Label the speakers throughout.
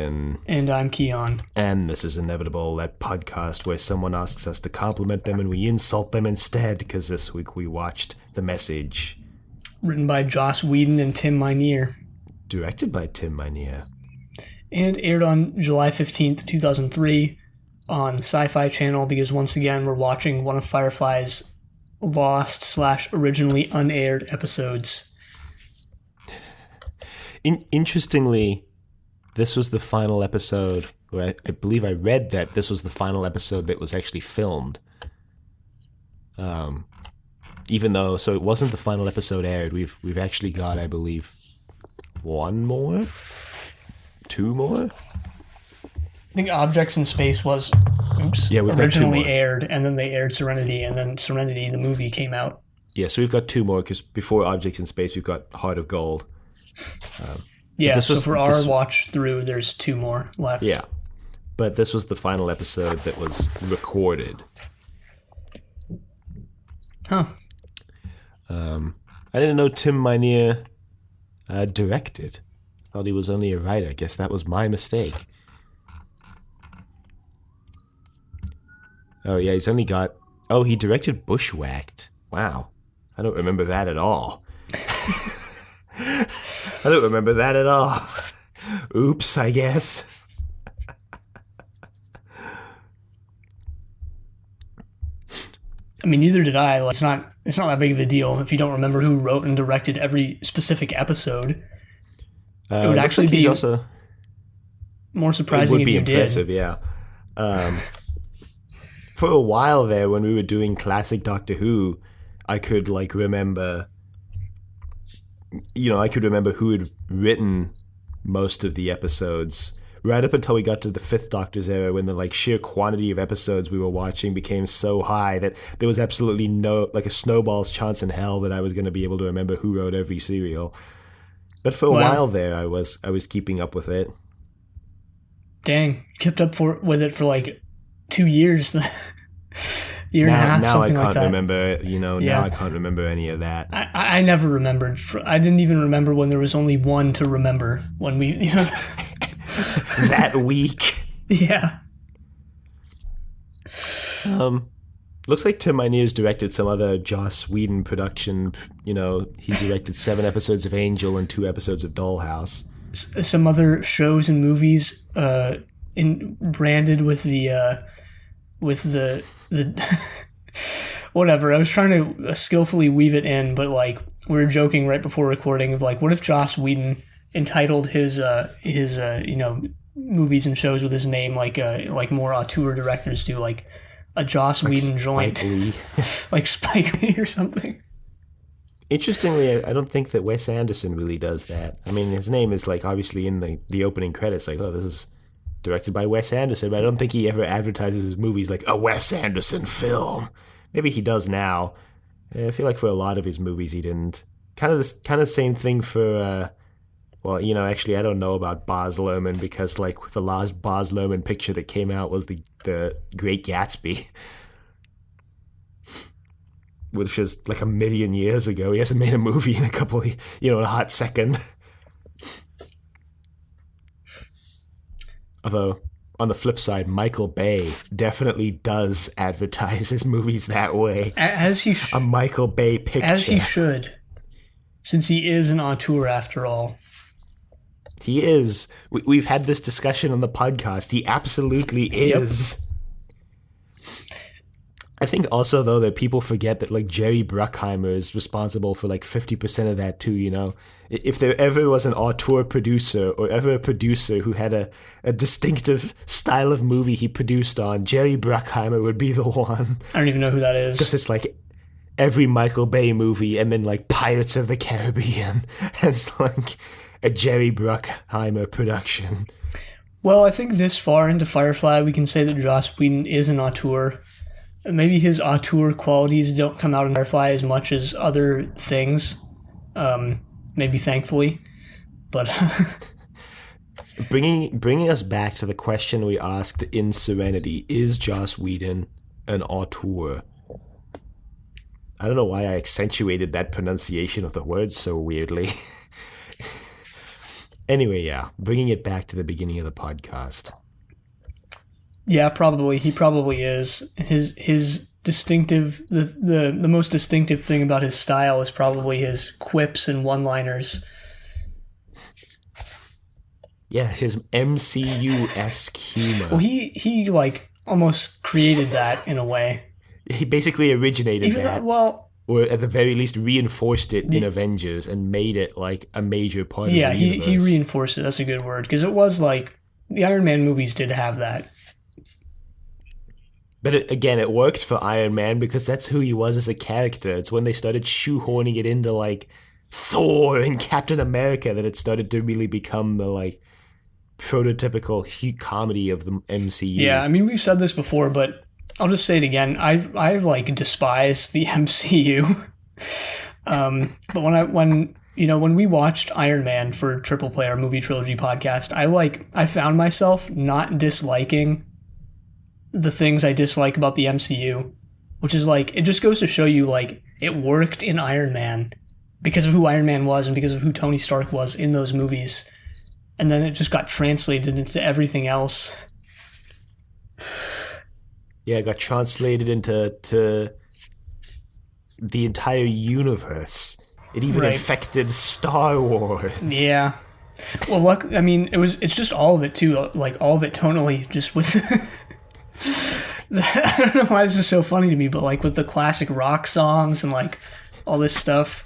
Speaker 1: Alan.
Speaker 2: And I'm Keon.
Speaker 1: And this is Inevitable, that podcast where someone asks us to compliment them and we insult them instead, because this week we watched The Message.
Speaker 2: Written by Joss Whedon and Tim Minear.
Speaker 1: Directed by Tim Minear.
Speaker 2: And aired on July 15th, 2003 on the Sci-Fi Channel, because once again we're watching one of Firefly's lost/originally unaired episodes.
Speaker 1: Interestingly, this was the final episode, where I believe I read that this was the final episode that was actually filmed. Even though, so it wasn't the final episode aired, we've actually got, I believe, one more? Two more?
Speaker 2: I think Objects in Space was originally aired, and then they aired Serenity, and then Serenity, the movie, came out.
Speaker 1: Yeah, so we've got two more, because before Objects in Space, we've got Heart of Gold.
Speaker 2: So for our watch through, there's two more left.
Speaker 1: Yeah, but this was the final episode that was recorded.
Speaker 2: Huh.
Speaker 1: I didn't know Tim Minear directed. Thought he was only a writer. I guess that was my mistake. Oh, yeah, he's only got... Oh, he directed Bushwhacked. Wow. I don't remember that at all. I don't remember that at all. Oops, I guess.
Speaker 2: I mean, neither did I. Like, it's not that big of a deal if you don't remember who wrote and directed every specific episode. It would actually be
Speaker 1: also
Speaker 2: more surprising if you did. It would be
Speaker 1: impressive, yeah. For a while there, when we were doing classic Doctor Who, I could remember who had written most of the episodes. Right up until we got to the Fifth Doctor's era, when the sheer quantity of episodes we were watching became so high that there was absolutely no, a snowball's chance in hell that I was going to be able to remember who wrote every serial. But for a while there, I was keeping up with it.
Speaker 2: Dang, kept up with it for 2 years, year and a half,
Speaker 1: now
Speaker 2: something like that.
Speaker 1: Now I can't remember any of that.
Speaker 2: I never remembered. I didn't even remember when there was only one to remember when we.
Speaker 1: That week.
Speaker 2: Yeah.
Speaker 1: Looks like Tim Minear's directed some other Joss Whedon production. He directed 7 episodes of Angel and 2 episodes of Dollhouse.
Speaker 2: Some other shows and movies branded with the whatever. I was trying to skillfully weave it in, but we were joking right before recording of what if Joss Whedon entitled his movies and shows with his name like more auteur directors do, a Joss Whedon joint, like Spike Lee or something.
Speaker 1: Interestingly, I don't think that Wes Anderson really does that. I mean, his name is obviously in the opening credits, oh, this is directed by Wes Anderson, but I don't think he ever advertises his movies like a Wes Anderson film. Maybe he does now. I feel like for a lot of his movies he didn't. Kind of the same thing for. Actually, I don't know about Baz Luhrmann, because the last Baz Luhrmann picture that came out was the Great Gatsby, which was a million years ago. He hasn't made a movie in a hot second. Although, on the flip side, Michael Bay definitely does advertise his movies that way.
Speaker 2: As he
Speaker 1: a Michael Bay picture.
Speaker 2: As he should, since he is an auteur after all.
Speaker 1: He is. We've had this discussion on the podcast. He absolutely is. Yep. I think also, though, that people forget that Jerry Bruckheimer is responsible for 50% of that too, If there ever was an auteur producer, or ever a producer who had a distinctive style of movie he produced on, Jerry Bruckheimer would be the one.
Speaker 2: I don't even know who that is.
Speaker 1: Because it's every Michael Bay movie, and then Pirates of the Caribbean. It's a Jerry Bruckheimer production.
Speaker 2: Well, I think this far into Firefly, we can say that Joss Whedon is an auteur. Maybe his auteur qualities don't come out in Firefly as much as other things. Maybe thankfully. But
Speaker 1: bringing us back to the question we asked in Serenity, is Joss Whedon an auteur? I don't know why I accentuated that pronunciation of the word so weirdly. Anyway, yeah, bringing it back to the beginning of the podcast.
Speaker 2: Yeah, probably. He probably is. His distinctive the most distinctive thing about his style is probably his quips and one-liners.
Speaker 1: Yeah, his MCU-esque
Speaker 2: Well,
Speaker 1: humor.
Speaker 2: he like almost created that in a way.
Speaker 1: He basically originated
Speaker 2: Even though,
Speaker 1: that,
Speaker 2: well,
Speaker 1: or at the very least reinforced it in Avengers and made it like a major part of the
Speaker 2: yeah, he
Speaker 1: universe.
Speaker 2: reinforced it. That's a good word because it was like the Iron Man movies did have that.
Speaker 1: But again, it worked for Iron Man because that's who he was as a character. It's when they started shoehorning it into like Thor and Captain America that it started to really become the like prototypical comedy of the
Speaker 2: Yeah,
Speaker 1: MCU.
Speaker 2: I mean we've said this before, but I'll just say it again. I like despise the MCU. But when we watched Iron Man for Triple Play, our movie trilogy podcast, I found myself not disliking the things I dislike about the MCU, which is like it just goes to show you like it worked in Iron Man because of who Iron Man was and because of who Tony Stark was in those movies, and then it just got translated into everything else.
Speaker 1: Yeah, it got translated into the entire universe. It even
Speaker 2: Right.
Speaker 1: infected Star Wars.
Speaker 2: Yeah. Well, look, I mean, it's just all of it too, like all of it tonally, just with. I don't know why this is so funny to me, but like with the classic rock songs and like all this stuff.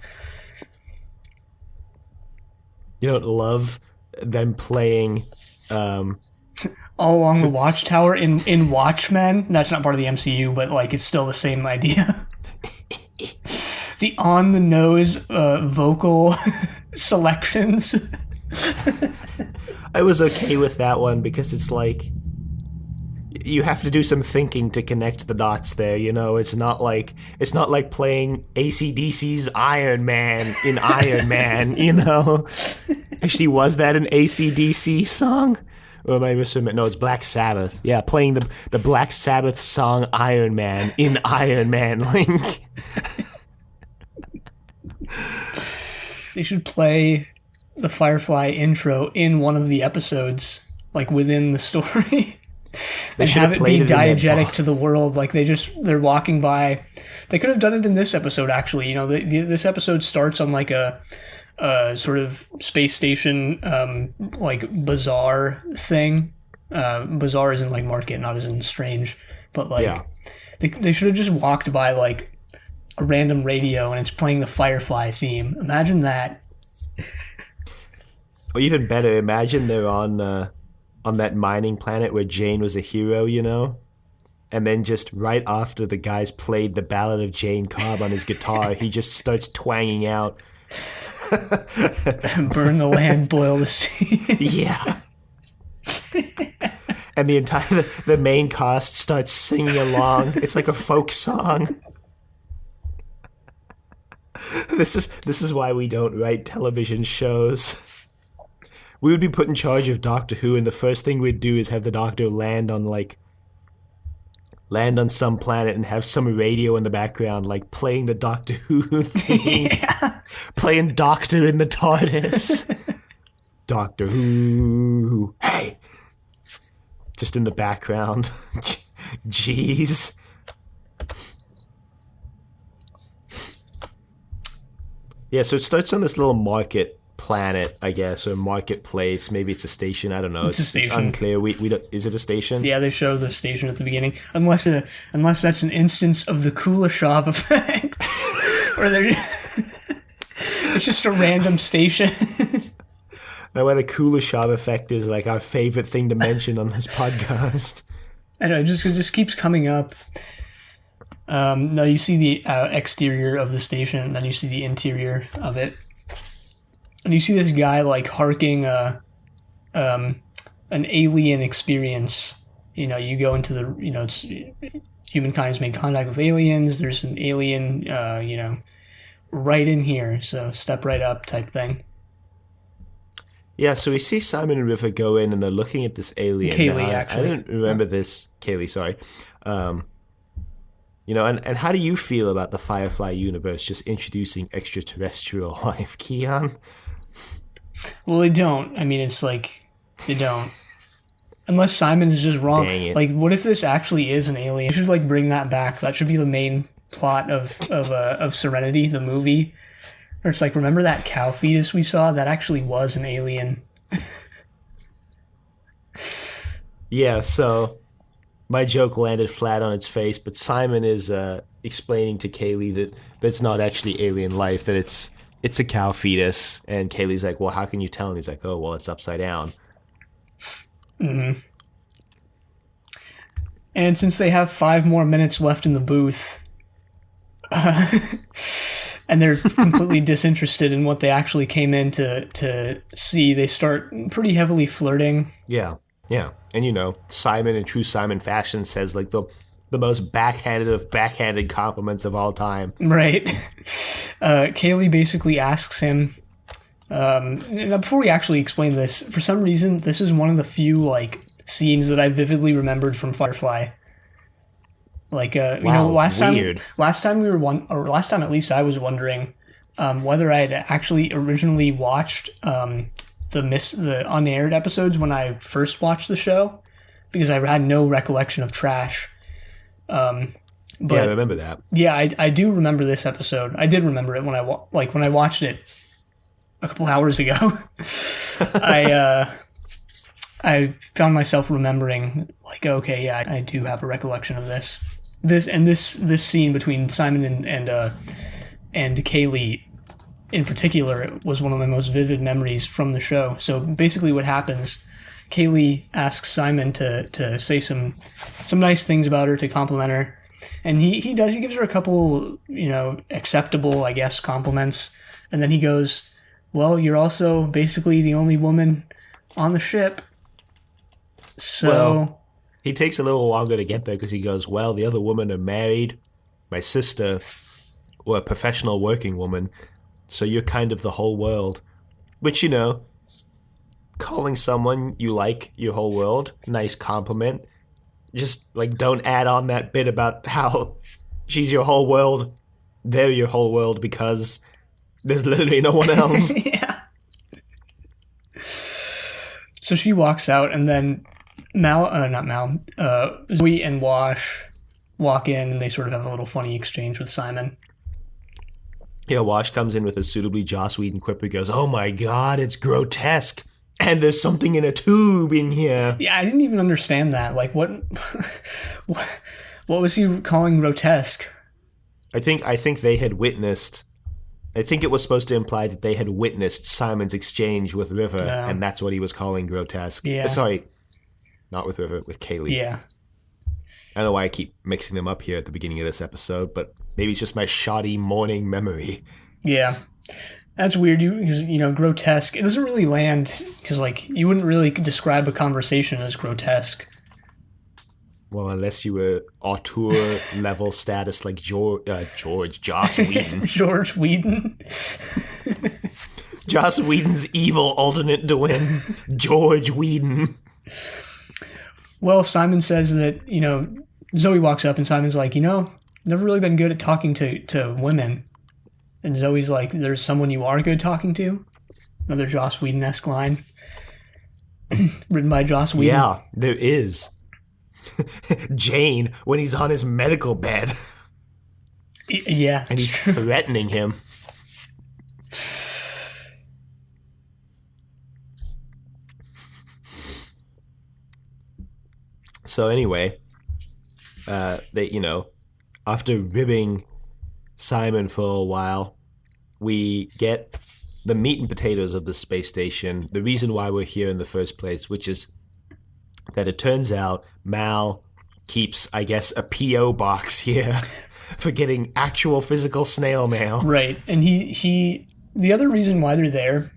Speaker 1: You don't love them playing
Speaker 2: All along the Watchtower in Watchmen. That's not part of the MCU, but like it's still the same idea. The on the nose vocal selections.
Speaker 1: I was okay with that one because it's like you have to do some thinking to connect the dots there, you know. It's not like playing AC/DC's Iron Man in Iron Man, you know. Actually, was that an AC/DC song? Or am I misremembering? No, it's Black Sabbath. Yeah, playing the Black Sabbath song Iron Man in Iron Man Link.
Speaker 2: They should play the Firefly intro in one of the episodes, like within the story. And
Speaker 1: should
Speaker 2: have
Speaker 1: have
Speaker 2: it be
Speaker 1: played it in their
Speaker 2: diegetic
Speaker 1: bar.
Speaker 2: to the world. Like they're walking by. They could have done it in this episode actually. You know, this episode starts on like a sort of space station like bazaar thing. Bazaar is in like market, not as in strange. But like
Speaker 1: Yeah.
Speaker 2: they should have just walked by like a random radio and it's playing the Firefly theme. Imagine that.
Speaker 1: Or even better, imagine they're on that mining planet where Jane was a hero, you know? And then just right after the guys played the Ballad of Jane Cobb on his guitar, he just starts twanging out,
Speaker 2: Burn the land, boil the sea.
Speaker 1: yeah. And the main cast starts singing along. It's like a folk song. This is why we don't write television shows. We would be put in charge of Doctor Who, and the first thing we'd do is have the Doctor land on some planet and have some radio in the background, like playing the Doctor Who theme, playing Doctor in the TARDIS. Doctor Who, hey, just in the background. Jeez. Yeah, so it starts on this little market planet, I guess, or marketplace. Maybe it's a station. I don't know.
Speaker 2: It's a station.
Speaker 1: It's unclear. We don't. Is it a station?
Speaker 2: Yeah, they show the station at the beginning, unless that's an instance of the Kuleshov effect, where they're it's just a random station.
Speaker 1: Now, why the Kuleshov effect is like our favorite thing to mention on this podcast.
Speaker 2: I know, it just keeps coming up. No, you see the exterior of the station, and then you see the interior of it, and you see this guy like harking an alien experience. You know, you go into the it's humankind's made contact with aliens. There's an alien, right in here, so step right up type thing.
Speaker 1: Yeah, so we see Simon and River go in, and they're looking at this alien.
Speaker 2: Kaylee,
Speaker 1: Now,
Speaker 2: actually.
Speaker 1: I didn't remember this. Kaylee, sorry. And how do you feel about the Firefly universe just introducing extraterrestrial life, Keon?
Speaker 2: Well, they don't. I mean, it's like they don't. Unless Simon is just wrong.
Speaker 1: Dang it.
Speaker 2: Like, what if this actually is an alien? We should like bring that back. That should be the main plot of Serenity, the movie. Or it's like, remember that cow fetus we saw? That actually was an alien.
Speaker 1: Yeah, so my joke landed flat on its face, but Simon is explaining to Kaylee that it's not actually alien life, that it's a cow fetus. And Kaylee's like, well, how can you tell? And he's like, oh, well, it's upside down.
Speaker 2: And since they have 5 more minutes left in the booth, and they're completely disinterested in what they actually came in to see, they start pretty heavily flirting.
Speaker 1: Yeah, yeah. And, Simon in true Simon fashion says, like, the most backhanded of backhanded compliments of all time.
Speaker 2: Right. Kaylee basically asks him, now before we actually explain this, for some reason, this is one of the few, like, scenes that I vividly remembered from Firefly. Like,
Speaker 1: Wow,
Speaker 2: last
Speaker 1: weird.
Speaker 2: time last time at least I was wondering whether I had actually originally watched the unaired episodes when I first watched the show, because I had no recollection of Trash. But
Speaker 1: Yeah, I remember that.
Speaker 2: yeah, I do remember this episode. I did remember it when I watched it a couple hours ago. I found myself remembering, like, okay, yeah, I do have a recollection of this. This scene between Simon and Kaylee in particular was one of my most vivid memories from the show. So basically what happens, Kaylee asks Simon to say some nice things about her, to compliment her. And he gives her a couple, acceptable, I guess, compliments. And then he goes, well, you're also basically the only woman on the ship. So...
Speaker 1: Well, he takes a little longer to get there because he goes, well, the other women are married, my sister, or a professional working woman, so you're kind of the whole world. Which, calling someone you like your whole world, nice compliment. Just, like, don't add on that bit about how she's your whole world, they're your whole world, because there's literally no one else.
Speaker 2: yeah. So she walks out, and then Zoe and Wash walk in, and they sort of have a little funny exchange with Simon.
Speaker 1: Yeah, Wash comes in with a suitably Joss Whedon quip. He goes, oh my god, it's grotesque. And there's something in a tube in here.
Speaker 2: Yeah, I didn't even understand that. Like, what was he calling grotesque?
Speaker 1: I think they had witnessed... I think it was supposed to imply that they had witnessed Simon's exchange with River, and that's what he was calling grotesque.
Speaker 2: Yeah.
Speaker 1: Sorry, not with River, with Kaylee.
Speaker 2: Yeah.
Speaker 1: I don't know why I keep mixing them up here at the beginning of this episode, but maybe it's just my shoddy morning memory.
Speaker 2: Yeah. That's weird, because, grotesque, it doesn't really land, because, like, you wouldn't really describe a conversation as grotesque.
Speaker 1: Well, unless you were auteur level status like Joss Whedon.
Speaker 2: George Whedon.
Speaker 1: Joss Whedon's evil alternate twin, George Whedon.
Speaker 2: Well, Simon says that, Zoe walks up and Simon's like, never really been good at talking to women. And Zoe's like, there's someone you are good talking to? Another Joss Whedon-esque line. Written by Joss Whedon.
Speaker 1: Yeah, there is. Jane, when he's on his medical bed.
Speaker 2: Yeah.
Speaker 1: And he's threatening him. So anyway, they, after ribbing Simon for a while, we get the meat and potatoes of the space station, the reason why we're here in the first place, which is that it turns out Mal keeps, I guess, a P.O. box here for getting actual physical snail mail.
Speaker 2: Right. And the other reason why they're there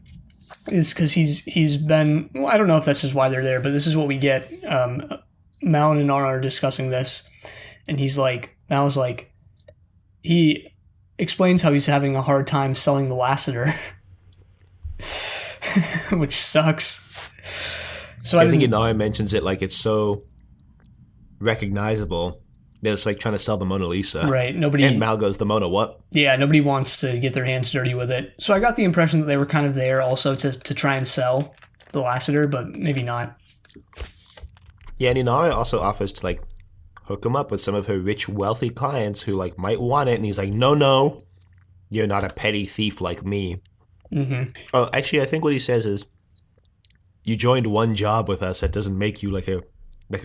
Speaker 2: is because he's been, well, I don't know if that's just why they're there, but this is what we get. Mal and Inara are discussing this, and Mal's like, he explains how he's having a hard time selling the Lassiter, which sucks. So
Speaker 1: I think Inara mentions it like it's so recognizable. They're just like trying to sell the Mona Lisa.
Speaker 2: Right. Nobody.
Speaker 1: And Mal goes, the Mona what?
Speaker 2: Yeah, nobody wants to get their hands dirty with it. So I got the impression that they were kind of there also to try and sell the Lassiter, but maybe not.
Speaker 1: Yeah, and Inara also offers to like hook him up with some of her rich, wealthy clients who like might want it, and he's like, no, you're not a petty thief like me.
Speaker 2: Mm-hmm.
Speaker 1: Oh, actually, I think what he says is, you joined one job with us. That doesn't make you like a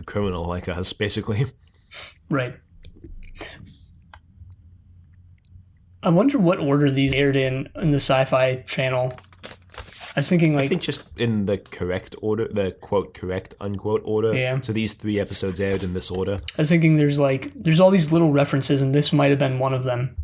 Speaker 1: criminal like us, basically.
Speaker 2: Right. I wonder what order these aired in the Sci-Fi Channel. I was thinking
Speaker 1: I think just in the correct order, the quote correct unquote order.
Speaker 2: Yeah.
Speaker 1: So these 3 episodes aired in this order.
Speaker 2: I was thinking there's all these little references, and this might have been one of them,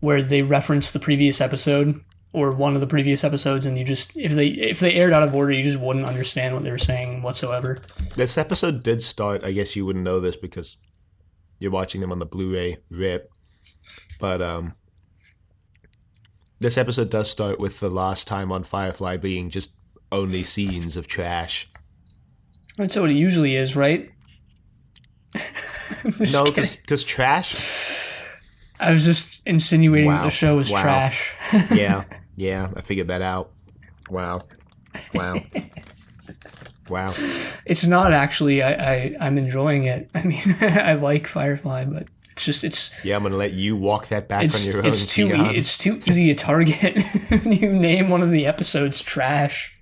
Speaker 2: where they reference the previous episode or one of the previous episodes, and you just if they aired out of order, you just wouldn't understand what they were saying whatsoever.
Speaker 1: This episode did start. I guess you wouldn't know this because you're watching them on the Blu-ray rip, but this episode does start with the last time on Firefly being just only scenes of trash.
Speaker 2: That's what it usually is, right?
Speaker 1: No, because trash.
Speaker 2: I was just insinuating that the show is trash.
Speaker 1: Yeah, I figured that out. Wow.
Speaker 2: It's not actually. I'm enjoying it. I mean, I like Firefly, but it's.
Speaker 1: Yeah, I'm gonna let you walk that back on your own.
Speaker 2: It's too easy a target. You name one of the episodes trash.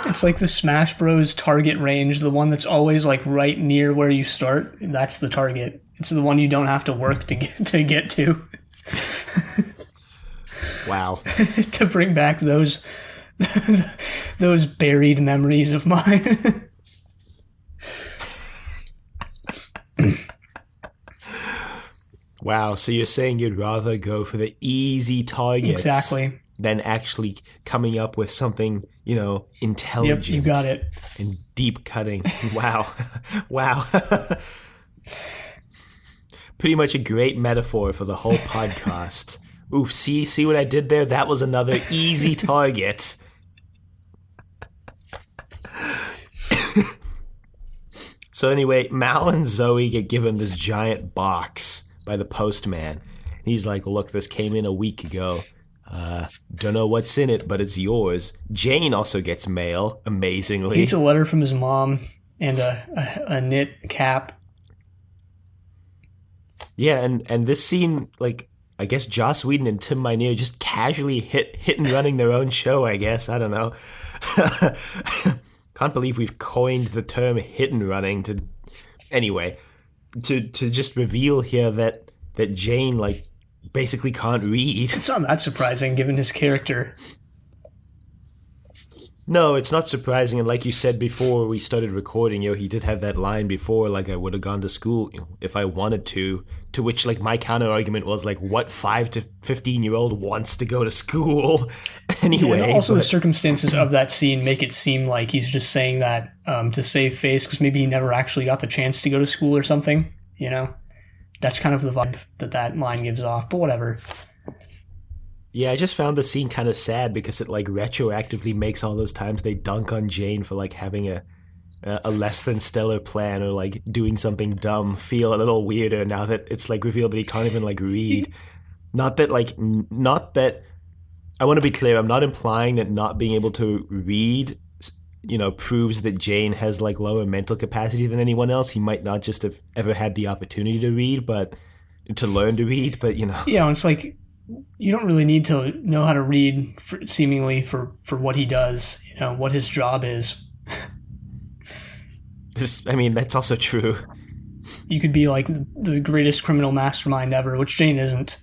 Speaker 2: It's like the Smash Bros. Target range, the one that's always like right near where you start. That's the target. It's the one you don't have to work to get to.
Speaker 1: Wow.
Speaker 2: To bring back those buried memories of mine.
Speaker 1: Wow, so you're saying you'd rather go for the easy targets
Speaker 2: exactly
Speaker 1: than actually coming up with something, intelligent.
Speaker 2: Yep, you got it.
Speaker 1: And deep cutting. Wow. Wow. Pretty much a great metaphor for the whole podcast. Oof, see what I did there? That was another easy target. So anyway, Mal and Zoe get given this giant box by the postman. He's like, look, this came in a week ago. Don't know what's in it, but it's yours. Jane also gets mail, amazingly.
Speaker 2: He gets a letter from his mom and a knit cap.
Speaker 1: Yeah, and this scene, like, I guess Joss Whedon and Tim Minear just casually hit and running their own show, I guess. I don't know. Can't believe we've coined the term hit and running to just reveal here that Jane, like, basically can't read.
Speaker 2: It's not that surprising given his character.
Speaker 1: No, it's not surprising, and like you said before we started recording, he did have that line before, like, I would have gone to school if I wanted to which, like, my counter-argument was, like, what 5 to 15-year-old wants to go to school? Anyway.
Speaker 2: Yeah, and also the circumstances of that scene make it seem like he's just saying that to save face, because maybe he never actually got the chance to go to school or something, That's kind of the vibe that line gives off, but whatever.
Speaker 1: Yeah, I just found the scene kind of sad because it, like, retroactively makes all those times they dunk on Jane for, like, having a less than stellar plan or, like, doing something dumb feel a little weirder now that it's, like, revealed that he can't even, like, read. Not that I want to be clear, I'm not implying that not being able to read, proves that Jane has, like, lower mental capacity than anyone else. He might not just have ever had the opportunity to read, but to learn to read, but,
Speaker 2: Yeah, it's like, you don't really need to know how to read seemingly for what he does, what his job is.
Speaker 1: That's also true.
Speaker 2: You could be like the greatest criminal mastermind ever, which Jane isn't,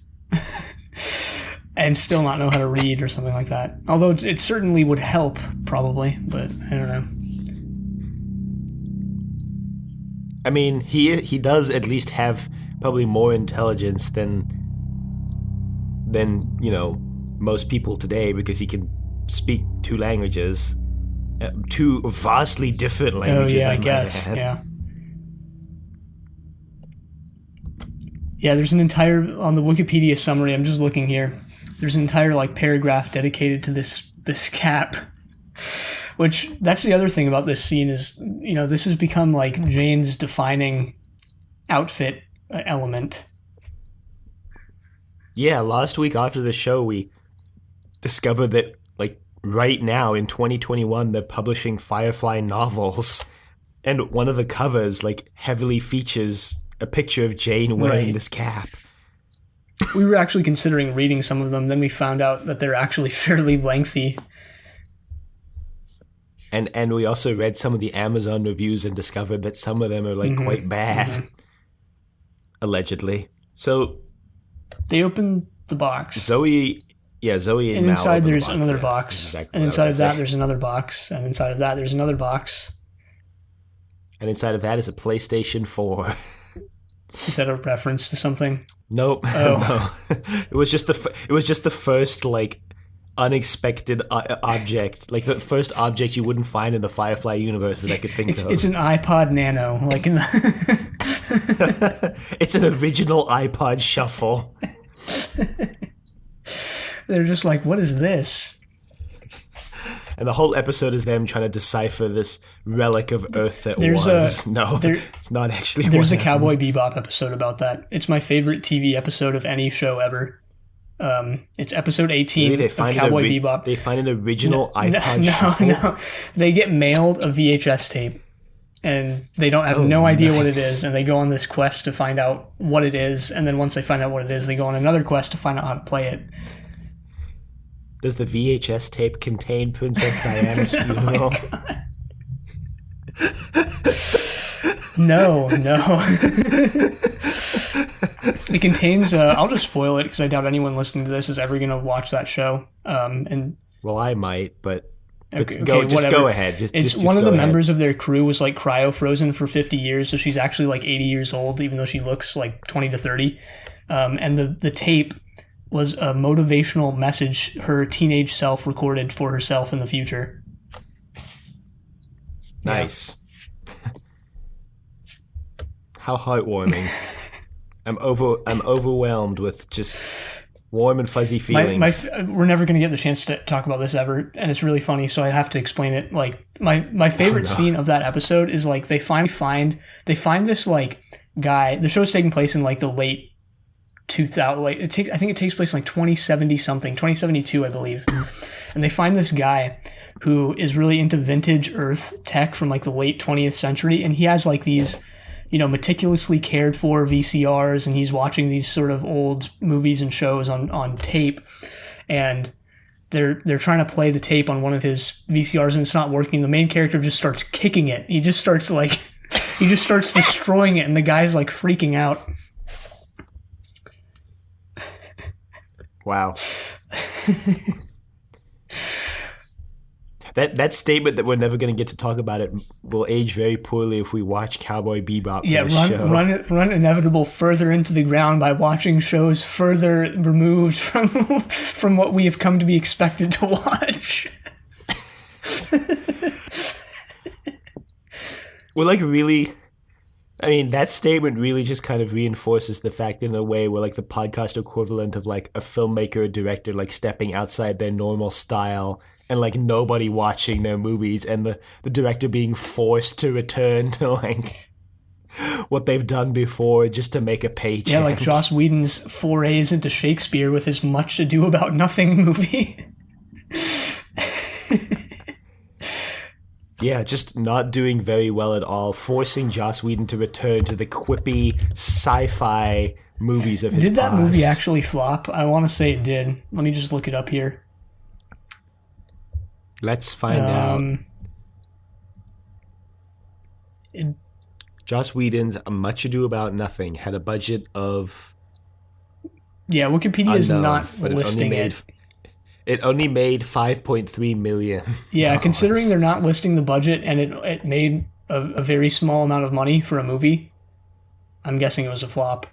Speaker 2: and still not know how to read or something like that. Although it certainly would help, probably, but I don't know.
Speaker 1: He does at least have probably more intelligence than most people today, because he can speak 2 languages, 2 vastly different languages.
Speaker 2: Oh yeah, I guess. Yeah. Yeah, there's an entire, on the Wikipedia summary, I'm just looking here, there's an entire, like, paragraph dedicated to this cap, Which, that's the other thing about this scene is, this has become like Jane's defining outfit element.
Speaker 1: Yeah, last week after the show, we discovered that, like, right now in 2021, they're publishing Firefly novels. And one of the covers, like, heavily features a picture of Jane wearing
Speaker 2: Right.
Speaker 1: this cap.
Speaker 2: We were actually considering reading some of them, then we found out that they're actually fairly lengthy.
Speaker 1: And we also read some of the Amazon reviews and discovered that some of them are, like, quite bad. Allegedly. So
Speaker 2: They open the box.
Speaker 1: Zoe and
Speaker 2: And
Speaker 1: Mal
Speaker 2: inside
Speaker 1: open the
Speaker 2: there's
Speaker 1: box,
Speaker 2: another
Speaker 1: yeah.
Speaker 2: box.
Speaker 1: Exactly
Speaker 2: And
Speaker 1: what I was
Speaker 2: inside of that
Speaker 1: gonna say.
Speaker 2: there's another box. And inside of that there's another box.
Speaker 1: And inside of that is a PlayStation 4.
Speaker 2: Is that a reference to something?
Speaker 1: Nope.
Speaker 2: Oh.
Speaker 1: No. It was just the first, like, unexpected object, like the first object you wouldn't find in the Firefly universe that I could think of.
Speaker 2: It's an iPod Nano, like in the
Speaker 1: It's an original iPod Shuffle.
Speaker 2: They're just like, what is this?
Speaker 1: And the whole episode is them trying to decipher this relic of Earth that
Speaker 2: There's
Speaker 1: was.
Speaker 2: a-
Speaker 1: No,
Speaker 2: there-
Speaker 1: it's not actually
Speaker 2: There's a
Speaker 1: what
Speaker 2: Cowboy
Speaker 1: happens.
Speaker 2: Bebop episode about that. It's my favorite TV episode of any show ever. It's episode 18
Speaker 1: Really,
Speaker 2: of Cowboy Bebop.
Speaker 1: They find an original iPod Shuffle.
Speaker 2: No. They get mailed a VHS tape, and they don't have no idea what it
Speaker 1: nice.
Speaker 2: is, and they go on this quest to find out what it is, and then once they find out what it is, they go on another quest to find out how to play it.
Speaker 1: Does the VHS tape contain Princess Diana's funeral?
Speaker 2: No. It contains. I'll just spoil it because I doubt anyone listening to this is ever going to watch that show. And
Speaker 1: Well, I might, but
Speaker 2: okay,
Speaker 1: go
Speaker 2: whatever.
Speaker 1: ahead.
Speaker 2: It's
Speaker 1: Just
Speaker 2: one of
Speaker 1: go
Speaker 2: the
Speaker 1: ahead.
Speaker 2: members of their crew was like cryo frozen for 50 years, so she's actually like 80 years old, even though she looks like 20 to 30. And the tape was a motivational message her teenage self recorded for herself in the future.
Speaker 1: Nice. How heartwarming. I'm overwhelmed with just warm and fuzzy feelings.
Speaker 2: We're never going to get the chance to talk about this ever, and it's really funny, so I have to explain it. Like my favorite scene of that episode is like they find this like guy. The show's taking place in like the late 2000. Like I think it takes place in like 2070 something, 2072, I believe. And they find this guy who is really into vintage Earth tech from like the late 20th century, and he has like these, meticulously cared for VCRs, and he's watching these sort of old movies and shows on tape, and they're trying to play the tape on one of his VCRs, and it's not working. The main character just starts kicking it. He just starts destroying it, and the guy's like freaking out.
Speaker 1: Wow. That statement that we're never going to get to talk about it will age very poorly if we watch Cowboy Bebop for this show.
Speaker 2: Run inevitable further into the ground by watching shows further removed from what we have come to be expected to watch.
Speaker 1: We're like really... I mean, that statement really just kind of reinforces the fact in a way we're like the podcast equivalent of like a filmmaker or director like stepping outside their normal style and like nobody watching their movies and the director being forced to return to like what they've done before just to make a paycheck.
Speaker 2: Yeah, like Joss Whedon's forays into Shakespeare with his Much Ado About Nothing movie.
Speaker 1: Yeah, just not doing very well at all, forcing Joss Whedon to return to the quippy sci-fi movies of his
Speaker 2: Did that
Speaker 1: past.
Speaker 2: movie actually flop? I want to say it did. Let me just look it up here.
Speaker 1: Let's find out. Joss Whedon's A Much Ado About Nothing had a budget of...
Speaker 2: Yeah, Wikipedia is
Speaker 1: unknown,
Speaker 2: not
Speaker 1: but
Speaker 2: listing it.
Speaker 1: It only made $5.3 million.
Speaker 2: Yeah, considering they're not listing the budget and it made a very small amount of money for a movie, I'm guessing it was a flop.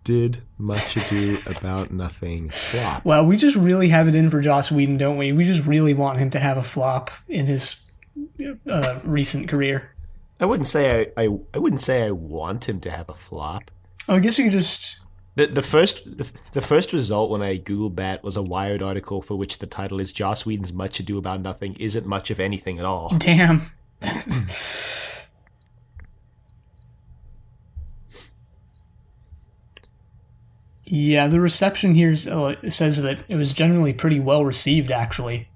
Speaker 1: Did Much Ado About Nothing flop?
Speaker 2: Well, we just really have it in for Joss Whedon, don't we? We just really want him to have a flop in his recent career.
Speaker 1: I wouldn't say I wouldn't say I want him to have a flop.
Speaker 2: Oh, I guess you could just...
Speaker 1: The first result when I googled that was a Wired article for which the title is Joss Whedon's Much Ado About Nothing isn't much of anything at all.
Speaker 2: Damn. Yeah, the reception here says that it was generally pretty well received, actually.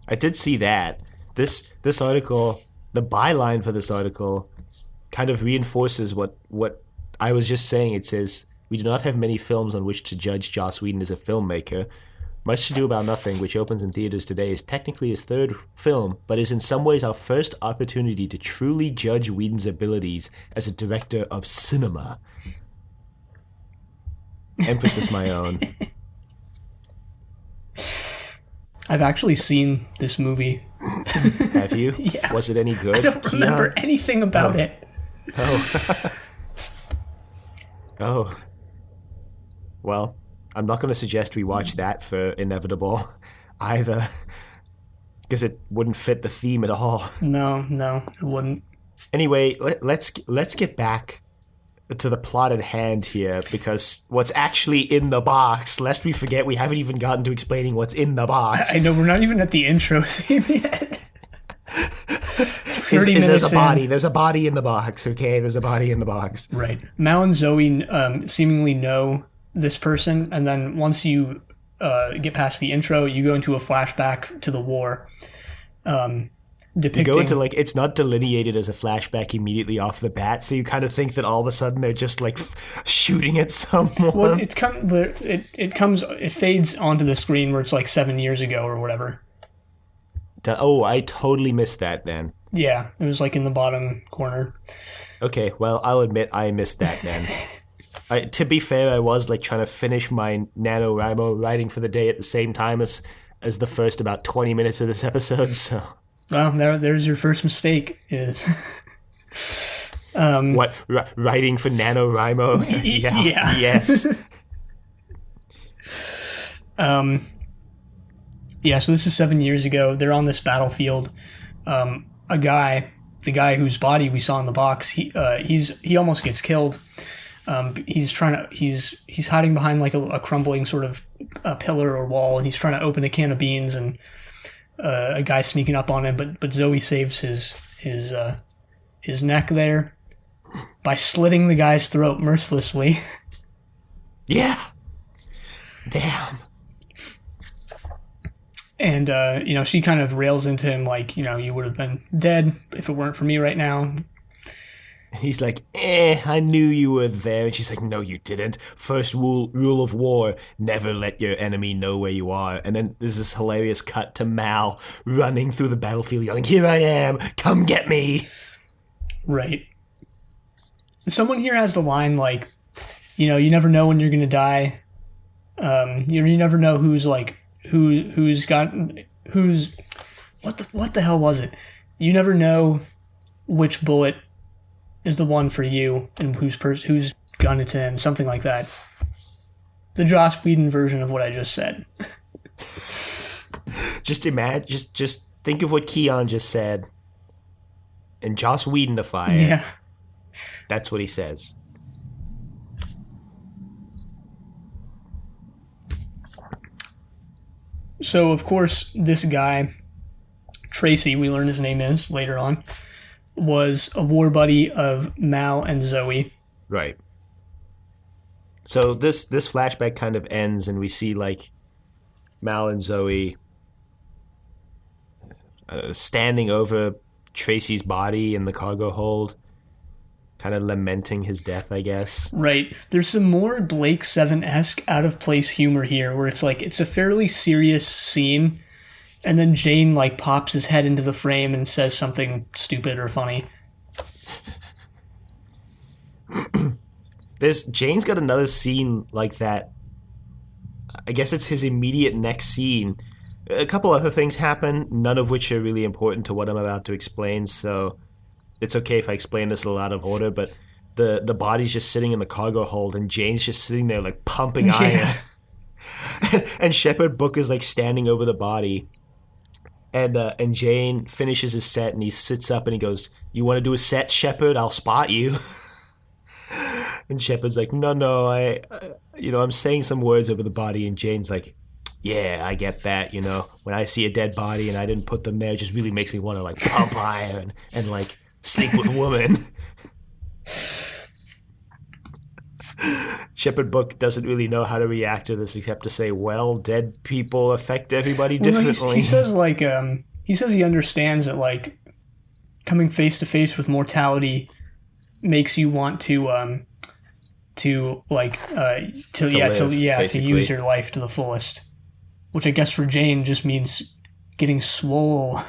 Speaker 1: I did see that. This article, the byline for this article, kind of reinforces what I was just saying. It says, "We do not have many films on which to judge Joss Whedon as a filmmaker. Much Ado About Nothing, which opens in theaters today, is technically his third film, but is in some ways our first opportunity to truly judge Whedon's abilities as a director of cinema." Emphasis my own.
Speaker 2: I've actually seen this movie.
Speaker 1: Have you?
Speaker 2: Yeah.
Speaker 1: Was it any good?
Speaker 2: I don't remember anything about it.
Speaker 1: Oh. Oh. Well, I'm not going to suggest we watch that for Inevitable either, because it wouldn't fit the theme at all.
Speaker 2: No, it wouldn't.
Speaker 1: Anyway, let's get back to the plot at hand here, because what's actually in the box, lest we forget, we haven't even gotten to explaining what's in the box.
Speaker 2: I know, we're not even at the intro theme yet. 30 minutes
Speaker 1: there's a body.
Speaker 2: in.
Speaker 1: There's a body in the box, okay? There's a body in the box.
Speaker 2: Right. Mal and Zoe seemingly know this person, and then once you get past the intro, you go into a flashback to the war. Depicting...
Speaker 1: You go into, it's not delineated as a flashback immediately off the bat, so you kind of think that all of a sudden they're just, shooting at someone.
Speaker 2: Well, it fades onto the screen where it's 7 years ago or whatever.
Speaker 1: Oh, I totally missed that then.
Speaker 2: Yeah, it was in the bottom corner.
Speaker 1: Okay, well, I'll admit I missed that then. To be fair, I was trying to finish my NaNoWriMo writing for the day at the same time as the first about 20 minutes of this episode, so...
Speaker 2: Well, there's your first mistake. Is
Speaker 1: what writing for NaNoWriMo? Yeah. Yes.
Speaker 2: Yeah. So this is 7 years ago. They're on this battlefield. The guy whose body we saw in the box, he almost gets killed. He's hiding behind a crumbling sort of a pillar or wall, and he's trying to open a can of beans, and a guy sneaking up on him, but Zoe saves his neck there by slitting the guy's throat mercilessly.
Speaker 1: Yeah. Damn.
Speaker 2: And she kind of rails into him you would have been dead if it weren't for me right now.
Speaker 1: He's like, I knew you were there. And she's like, no, you didn't. First rule of war, never let your enemy know where you are. And then there's this hilarious cut to Mal running through the battlefield yelling, here I am, come get me.
Speaker 2: Right. Someone here has the line you never know when you're going to die. You never know who's what the hell was it? You never know which bullet is the one for you and whose gun it's in, something like that. The Joss Whedon version of what I just said.
Speaker 1: Just imagine, just think of what Keon just said, and Joss Whedonify it.
Speaker 2: Yeah.
Speaker 1: That's what he says.
Speaker 2: So, of course, this guy, Tracy, we learn his name is later on, was a war buddy of Mal and Zoe.
Speaker 1: Right. So this flashback kind of ends, and we see Mal and Zoe standing over Tracy's body in the cargo hold, kind of lamenting his death, I guess.
Speaker 2: Right. There's some more Blake 7-esque out of place humor here, where it's a fairly serious scene, and then Jane pops his head into the frame and says something stupid or funny.
Speaker 1: Jane's got another scene like that. I guess it's his immediate next scene. A couple other things happen, none of which are really important to what I'm about to explain, so it's okay if I explain this a lot out of order, but the body's just sitting in the cargo hold, and Jane's just sitting there pumping iron. And Shepherd Book is standing over the body. And Jane finishes his set, and he sits up and he goes, you want to do a set, Shepherd? I'll spot you. And Shepard's like, no, I'm saying some words over the body, and Jane's like, yeah, I get that. When I see a dead body and I didn't put them there, it just really makes me want to like pump iron and like sleep with a woman. Shepard Book doesn't really know how to react to this except to say, well, dead people affect everybody
Speaker 2: Well, no,
Speaker 1: differently.
Speaker 2: he says like he says he understands that like coming face to face with mortality makes you want to like to
Speaker 1: To
Speaker 2: yeah to
Speaker 1: live,
Speaker 2: yeah to use
Speaker 1: basically.
Speaker 2: your life to the fullest, which I guess for Jane just means getting swole.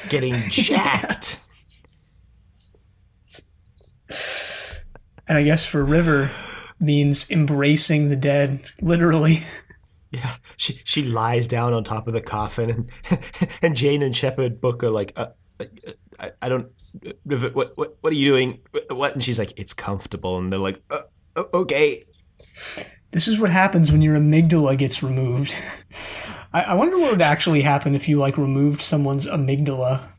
Speaker 1: Getting
Speaker 2: Yeah.
Speaker 1: jacked.
Speaker 2: And I guess for River means embracing the dead, literally.
Speaker 1: Yeah, she lies down on top of the coffin, and Jane and Shepard Book are like, I don't, River, what are you doing? What? And she's like, it's comfortable, and they're like, okay.
Speaker 2: This is what happens when your amygdala gets removed. I wonder what would actually happen if you like removed someone's amygdala.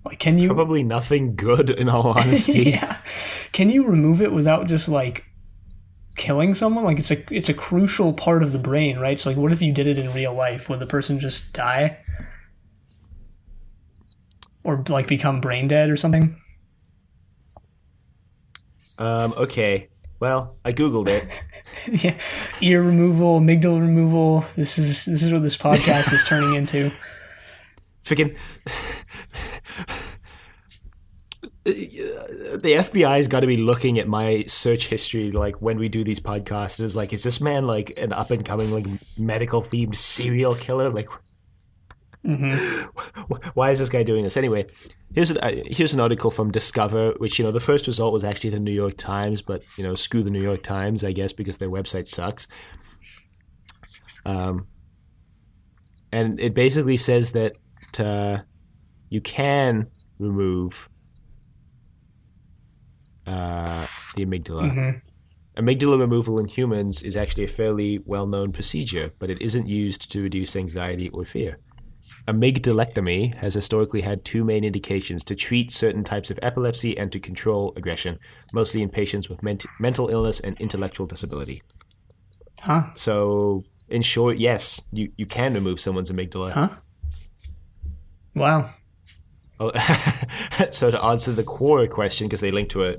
Speaker 2: Like, can you?
Speaker 1: Probably nothing good, in all honesty.
Speaker 2: Yeah, can you remove it without just like killing someone? Like, it's a crucial part of the brain, right? So like, what if you did it in real life? Would the person just die or like become brain dead or something?
Speaker 1: Okay. Well, I googled it.
Speaker 2: Yeah, ear removal, amygdala removal. This is what this podcast is turning into.
Speaker 1: Freaking the FBI's got to be looking at my search history, like when we do these podcasts. Is like, is this man like an up and coming like medical themed serial killer? Like, why is this guy doing this anyway? Here's an article from Discover, which the first result was actually the New York Times, but screw the New York Times, I guess, because their website sucks. And it basically says that you can remove the amygdala. Amygdala removal in humans is actually a fairly well-known procedure, but it isn't used to reduce anxiety or fear. Amygdalectomy has historically had two main indications: to treat certain types of epilepsy and to control aggression, mostly in patients with mental illness and intellectual disability.
Speaker 2: Huh?
Speaker 1: So, in short, yes, you can remove someone's amygdala.
Speaker 2: Huh? Wow.
Speaker 1: So to answer the Quora question, because they linked to a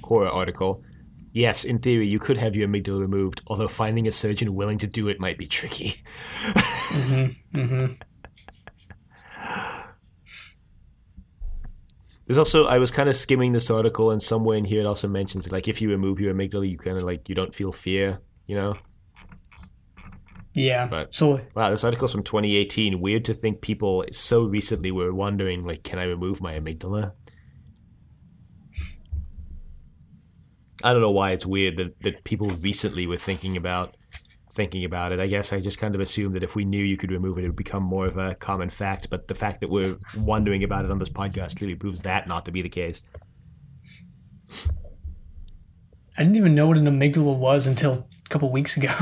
Speaker 1: Quora article, yes, in theory, you could have your amygdala removed, although finding a surgeon willing to do it might be tricky. There's also, I was kind of skimming this article, and somewhere in here it also mentions, like, if you remove your amygdala, you kind of, like, you don't feel fear.
Speaker 2: Yeah.
Speaker 1: But,
Speaker 2: So
Speaker 1: wow, this article's from 2018. Weird to think people so recently were wondering, like, can I remove my amygdala? I don't know why it's weird that people recently were thinking about it. I guess I just kind of assumed that if we knew you could remove it, it would become more of a common fact. But the fact that we're wondering about it on this podcast clearly proves that not to be the case.
Speaker 2: I didn't even know what an amygdala was until a couple weeks ago.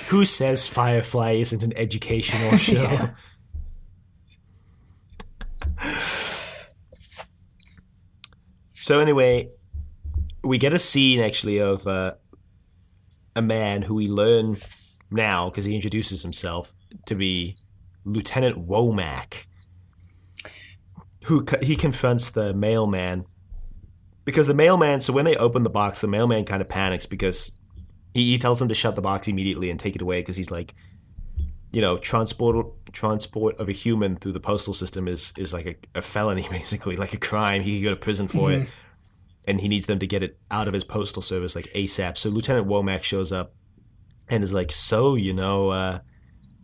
Speaker 1: Who says Firefly isn't an educational show?
Speaker 2: Yeah.
Speaker 1: So anyway, we get a scene actually of a man who we learn now, because he introduces himself, to be Lieutenant Womack, who he confronts the mailman. Because the mailman, so when they open the box, the mailman kind of panics because he tells them to shut the box immediately and take it away, because he's like, transport of a human through the postal system is like a felony, basically, like a crime. He could go to prison for it, and he needs them to get it out of his postal service like ASAP. So Lieutenant Womack shows up and is like, so,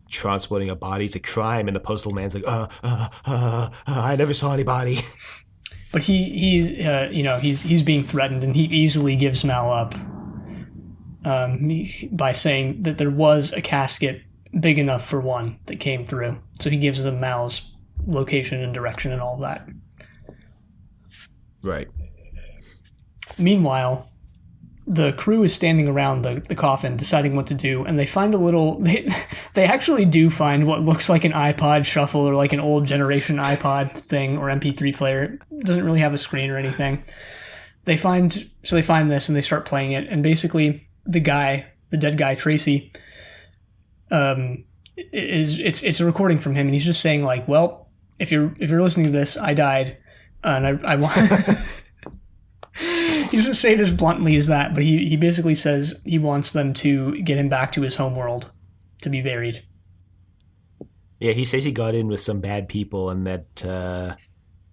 Speaker 1: transporting a body's a crime, and the postal man's like, I never saw anybody.
Speaker 2: But he's being threatened, and he easily gives Mal up by saying that there was a casket big enough for one that came through. So he gives them Mal's location and direction and all that.
Speaker 1: Right.
Speaker 2: Meanwhile, the crew is standing around the coffin deciding what to do, and they find a little they actually do find what looks like an iPod shuffle or like an old generation iPod thing or MP3 player. It doesn't really have a screen or anything. They find this and they start playing it, and basically the dead guy Tracy, it's a recording from him, and he's just saying like, well, if you're listening to this, I died, and I want. He doesn't say it as bluntly as that, but he basically says he wants them to get him back to his homeworld to be buried.
Speaker 1: Yeah, he says he got in with some bad people and that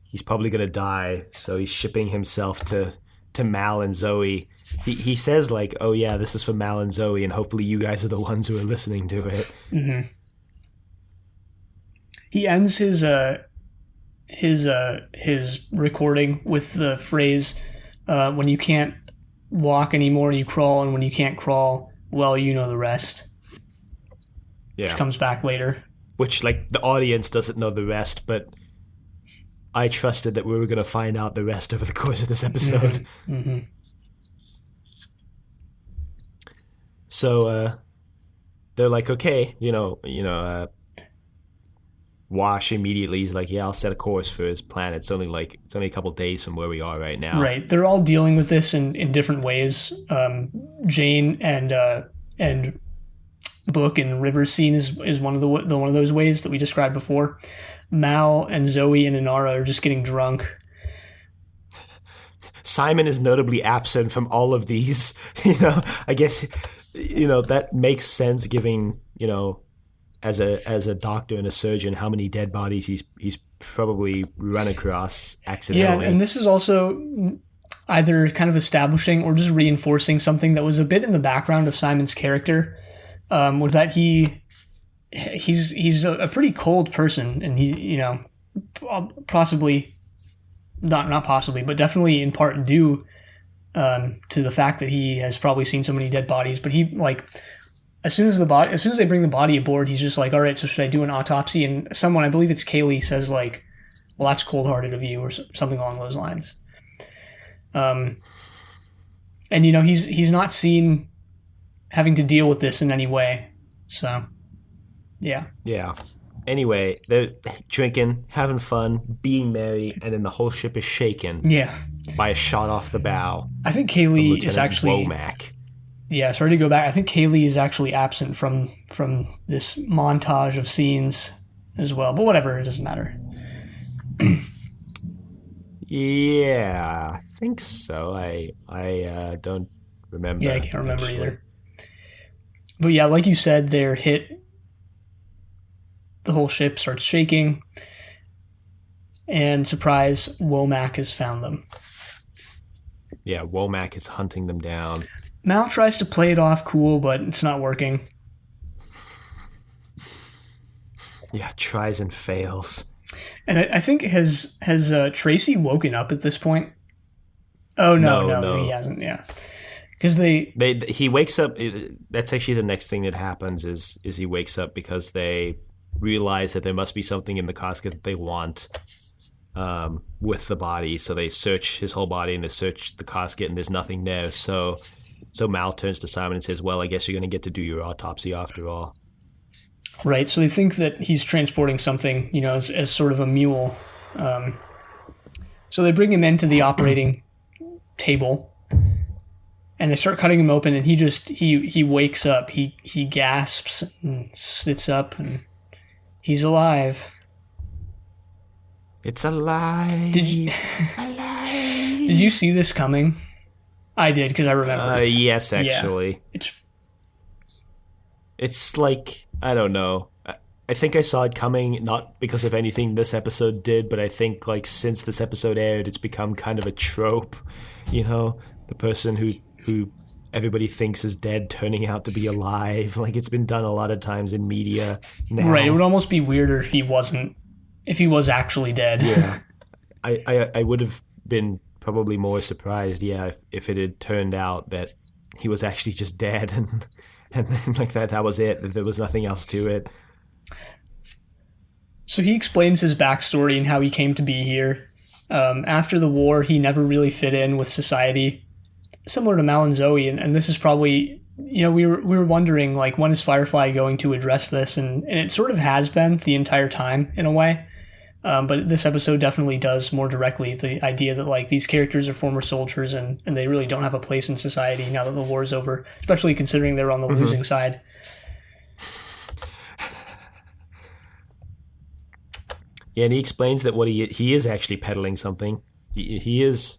Speaker 1: he's probably going to die, so he's shipping himself to Mal and Zoe. He says, like, oh yeah, this is for Mal and Zoe, and hopefully you guys are the ones who are listening to it.
Speaker 2: Mm-hmm. He ends his recording with the phrase, when you can't walk anymore, you crawl, and when you can't crawl, well, you know the rest.
Speaker 1: Yeah.
Speaker 2: Which comes back later.
Speaker 1: Which, like, the audience doesn't know the rest, but I trusted that we were going to find out the rest over the course of this episode.
Speaker 2: Mm-hmm. Mm-hmm.
Speaker 1: So, they're like, okay, Wash immediately. He's like, yeah, I'll set a course for his planet. It's only a couple days from where we are right now.
Speaker 2: Right. They're all dealing with this in different ways. Jane and Book and River's scene is one of those ways that we described before. Mal and Zoe and Inara are just getting drunk.
Speaker 1: Simon is notably absent from all of these. I guess that makes sense, giving as a doctor and a surgeon, how many dead bodies he's probably run across accidentally.
Speaker 2: Yeah, and this is also either kind of establishing or just reinforcing something that was a bit in the background of Simon's character, was that he's a pretty cold person, and he possibly not possibly, but definitely in part due to the fact that he has probably seen so many dead bodies. But he as soon as they bring the body aboard, he's just like, all right, so should I do an autopsy? And someone, I believe it's Kaylee, says like, well, that's cold-hearted of you, or something along those lines. And he's not seen having to deal with this in any way. So, yeah.
Speaker 1: Yeah. Anyway, they're drinking, having fun, being merry, and then the whole ship is shaken.
Speaker 2: Yeah.
Speaker 1: By a shot off the bow.
Speaker 2: I think Kaylee is actually
Speaker 1: Womack.
Speaker 2: Yeah, sorry to go back. I think Kaylee is actually absent from this montage of scenes as well. But whatever, it doesn't matter.
Speaker 1: Yeah, I think so. I don't remember.
Speaker 2: Yeah, I can't remember either. But yeah, like you said, they're hit. The whole ship starts shaking. And surprise, Womack has found them.
Speaker 1: Yeah, Womack is hunting them down.
Speaker 2: Mal tries to play it off cool, but it's not working.
Speaker 1: Yeah, tries and fails.
Speaker 2: And I think has Tracy woken up at this point? Oh no, he hasn't. Yeah, because
Speaker 1: he wakes up. That's actually the next thing that happens is he wakes up because they realize that there must be something in the casket that they want with the body. So they search his whole body and they search the casket, and there's nothing there. So Mal turns to Simon and says, well, I guess you're going to get to do your autopsy after all.
Speaker 2: Right, so they think that he's transporting something, as sort of a mule. So they bring him into the operating table, and they start cutting him open, and he wakes up. He gasps and sits up, and he's alive.
Speaker 1: It's alive.
Speaker 2: Did you see this coming? I did, because I remember.
Speaker 1: Yes, actually.
Speaker 2: Yeah.
Speaker 1: It's like, I don't know. I think I saw it coming, not because of anything this episode did, but I think like since this episode aired, it's become kind of a trope. The person who everybody thinks is dead turning out to be alive. Like, it's been done a lot of times in media now.
Speaker 2: Right, it would almost be weirder if he was actually dead.
Speaker 1: Yeah. I would have been probably more surprised, if it had turned out that he was actually just dead and like that was it, that there was nothing else to it.
Speaker 2: So he explains his backstory and how he came to be here. After the war, he never really fit in with society. similar to Mal and Zoe, and this is probably, we were wondering, like, when is Firefly going to address this, and it sort of has been the entire time in a way. But this episode definitely does more directly the idea that, like, these characters are former soldiers and they really don't have a place in society now that the war's over, especially considering they're on the losing side.
Speaker 1: Yeah, and he explains that what he is actually peddling something. He is,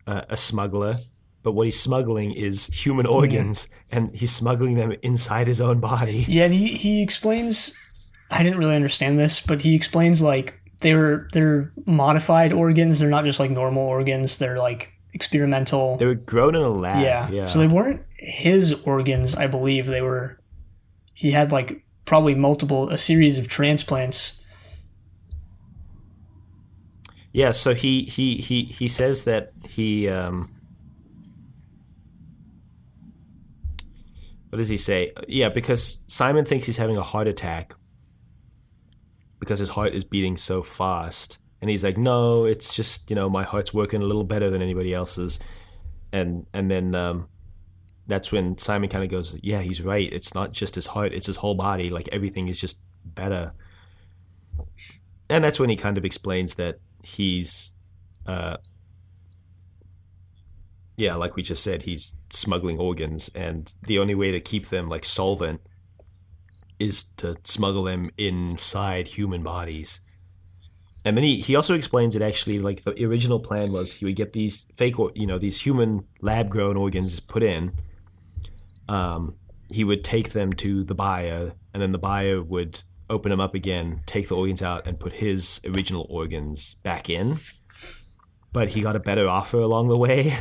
Speaker 1: a smuggler, but what he's smuggling is human organs, and he's smuggling them inside his own body.
Speaker 2: Yeah, and he explains, I didn't really understand this, but he explains, like, they're modified organs. They're not just like normal organs. They're like experimental.
Speaker 1: They were grown in a lab.
Speaker 2: Yeah. So they weren't his organs, I believe. He had like probably a series of transplants.
Speaker 1: Yeah, so he says that he what does he say? Yeah, because Simon thinks he's having a heart attack because his heart is beating so fast. And he's like, no, it's just, my heart's working a little better than anybody else's. And then that's when Simon kind of goes, yeah, he's right. It's not just his heart, it's his whole body. Like, everything is just better. And that's when he kind of explains that he's, like we just said, he's smuggling organs, and the only way to keep them like solvent is to smuggle them inside human bodies. And then he also explains that actually, like, the original plan was he would get these fake, these human lab-grown organs put in. He would take them to the buyer, and then the buyer would open them up again, take the organs out, and put his original organs back in. But he got a better offer along the way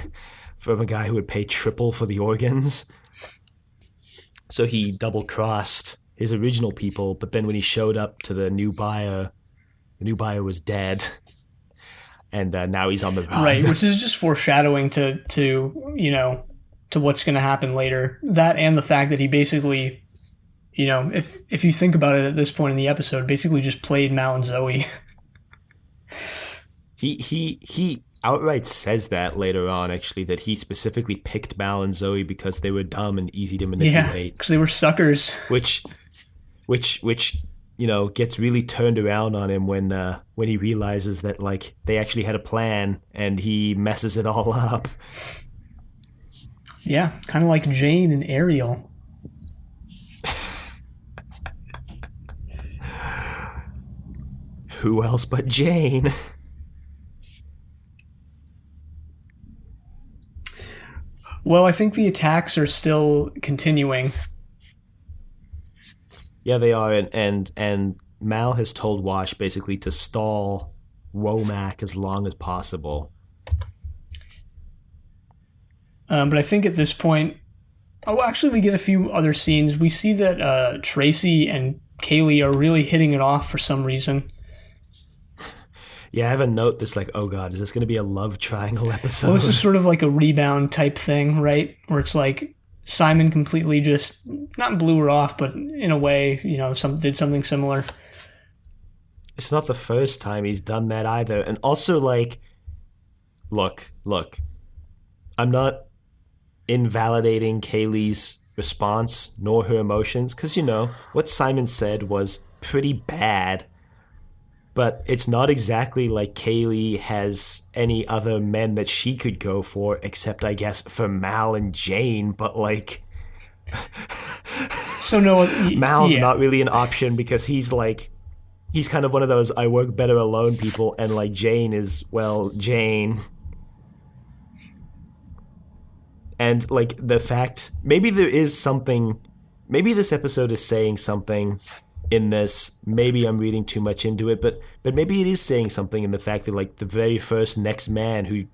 Speaker 1: from a guy who would pay triple for the organs. So he double-crossed his original people, but then when he showed up to the new buyer was dead. And now he's on the run.
Speaker 2: Right, which is just foreshadowing to what's going to happen later. That and the fact that he basically, if you think about it at this point in the episode, basically just played Mal and Zoe.
Speaker 1: He outright says that later on, actually, that he specifically picked Mal and Zoe because they were dumb and easy to manipulate.
Speaker 2: Yeah, because they were suckers.
Speaker 1: Which gets really turned around on him when he realizes that, like, they actually had a plan and he messes it all up.
Speaker 2: Yeah, kind of like Jane and Ariel.
Speaker 1: Who else but Jane?
Speaker 2: Well, I think the attacks are still continuing.
Speaker 1: Yeah, they are, and Mal has told Wash basically to stall Womack as long as possible.
Speaker 2: But I think at this point, actually, we get a few other scenes. We see that Tracy and Kaylee are really hitting it off for some reason.
Speaker 1: Yeah, I have a note that's like, oh god, is this going to be a love triangle episode?
Speaker 2: Well, this is sort of like a rebound type thing, right? Where it's like Simon completely just, not blew her off, but in a way, did something similar.
Speaker 1: It's not the first time he's done that either. And also, like, look, I'm not invalidating Kaylee's response nor her emotions, because, what Simon said was pretty bad. But it's not exactly like Kaylee has any other men that she could go for, except, I guess, for Mal and Jane. But, like,
Speaker 2: so no,
Speaker 1: Mal's not really an option because he's kind of one of those I work better alone people, and, like, Jane is, well, Jane. And, like, the fact, maybe there is something, maybe this episode is saying something in this, maybe I'm reading too much into it, but maybe it is saying something in the fact that, like, the very first next man who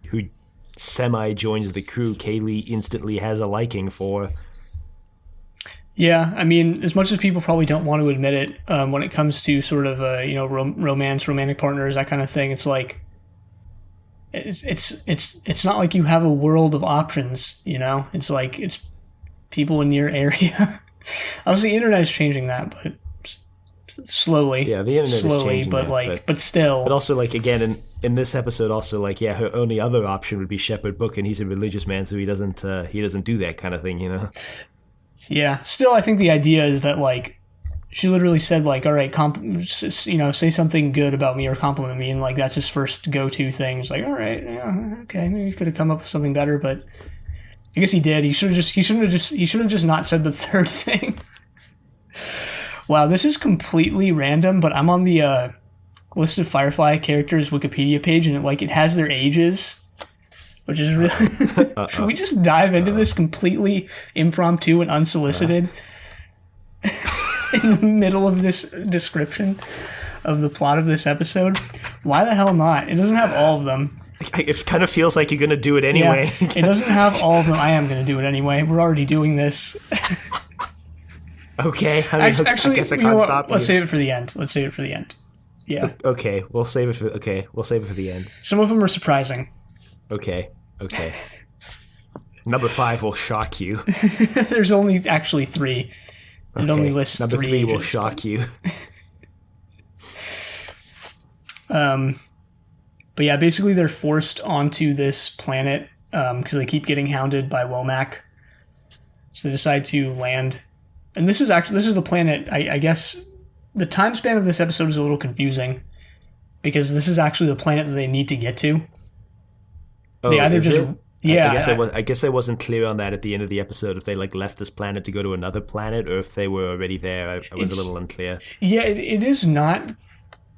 Speaker 1: semi-joins the crew, Kaylee instantly has a liking for.
Speaker 2: Yeah, I mean, as much as people probably don't want to admit it, when it comes to sort of, romance, romantic partners, that kind of thing, it's like, it's not like you have a world of options, It's like, it's people in your area. Obviously, the internet is changing that, but slowly,
Speaker 1: Yeah, the internet is changing
Speaker 2: but
Speaker 1: that,
Speaker 2: like, but
Speaker 1: but
Speaker 2: still,
Speaker 1: also like again in this episode, also like yeah, her only other option would be Shepherd Book, and he's a religious man, so he doesn't do that kind of thing, you know.
Speaker 2: yeah, still, I think the idea is that like she literally said like, all right, say something good about me or compliment me, and like that's his first go-to thing. It's like, all right, yeah, okay, maybe he could have come up with something better, but I guess he did. He should have just not said the third thing. Wow, this is completely random, but I'm on the list of Firefly characters Wikipedia page, and it has their ages, which is really. Should we just dive into this completely impromptu and unsolicited in the middle of this description of the plot of this episode? Why the hell not? It doesn't have all of them.
Speaker 1: It kind of feels like you're gonna do it anyway.
Speaker 2: Yeah, it doesn't have all of them. I am going to do it anyway. We're already doing this.
Speaker 1: Okay,
Speaker 2: Actually,
Speaker 1: I guess I
Speaker 2: you know
Speaker 1: can't
Speaker 2: what?
Speaker 1: stop
Speaker 2: Let's
Speaker 1: you.
Speaker 2: save it for the end. Let's save it for the end. Yeah.
Speaker 1: Okay, we'll save it for the end.
Speaker 2: Some of them are surprising.
Speaker 1: Okay. Number 5 will shock you.
Speaker 2: There's only actually 3. It only lists
Speaker 1: Number
Speaker 2: 3
Speaker 1: 3 will
Speaker 2: ages.
Speaker 1: shock you.
Speaker 2: But yeah, basically they're forced onto this planet because they keep getting hounded by Womack. So they decide to land. And this is the planet, I guess the time span of this episode is a little confusing because this is actually the planet that they need to get to.
Speaker 1: Oh,
Speaker 2: They either
Speaker 1: is
Speaker 2: just
Speaker 1: it?
Speaker 2: yeah,
Speaker 1: I guess I wasn't clear on that at the end of the episode. If they like left this planet to go to another planet, or if they were already there. I was a little unclear.
Speaker 2: yeah, it is not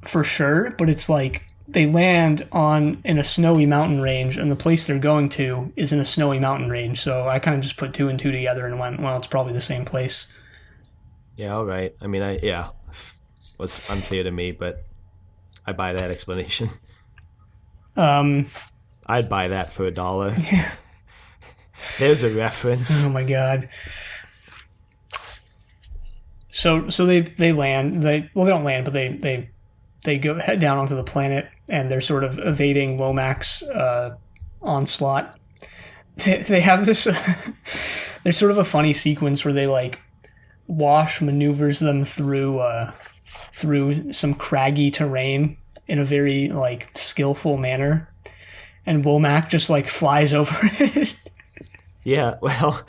Speaker 2: for sure, but it's like they land in a snowy mountain range, and the place they're going to is in a snowy mountain range. So I kind of just put 2 and 2 together and went, well, it's probably the same place.
Speaker 1: Yeah, all right. I mean, was unclear to me, but I buy that explanation. I'd buy that for $1. There's a reference.
Speaker 2: Oh my god. So they land. They don't land, but they go head down onto the planet, and they're sort of evading Womack's onslaught. They have this. There's sort of a funny sequence where they like Wash maneuvers them through some craggy terrain in a very like skillful manner, and Womack just like flies over it.
Speaker 1: Yeah, well,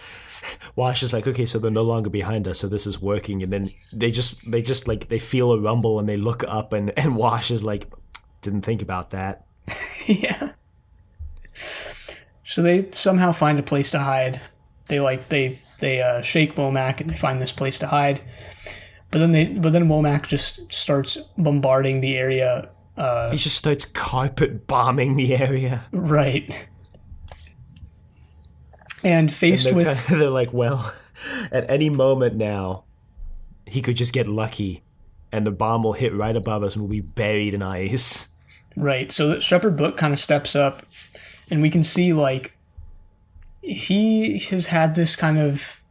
Speaker 1: Wash is like, okay, so they're no longer behind us, so this is working. And then they just like they feel a rumble and they look up, and Wash is like, didn't think about that.
Speaker 2: Yeah. So they somehow find a place to hide. They shake Womack and they find this place to hide. But then Womack just starts bombarding the area.
Speaker 1: He just starts carpet bombing the area.
Speaker 2: Right. And faced with
Speaker 1: They're like, well, at any moment now, he could just get lucky, and the bomb will hit right above us and we'll be buried in ice.
Speaker 2: right. So that Shepherd Book kind of steps up, and we can see like he has had this kind of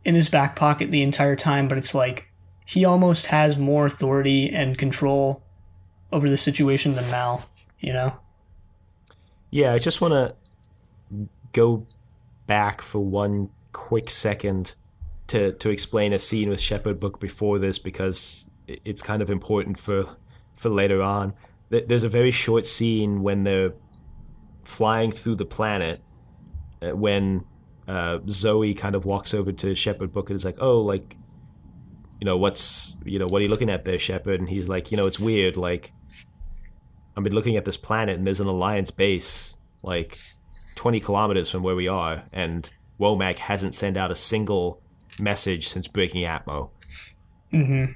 Speaker 2: in his back pocket the entire time, but it's like he almost has more authority and control over the situation than Mal, you know?
Speaker 1: Yeah, I just want to go back for one quick second to explain a scene with Shepherd Book before this, because it's kind of important for later on. There's a very short scene when they're flying through the planet, when Zoe kind of walks over to Shepherd Book and is like, oh, like, what are you looking at there, Shepherd? And he's like, it's weird, like, I've been looking at this planet and there's an Alliance base like 20 kilometers from where we are, and Womack hasn't sent out a single message since breaking Atmo.
Speaker 2: Mm-hmm.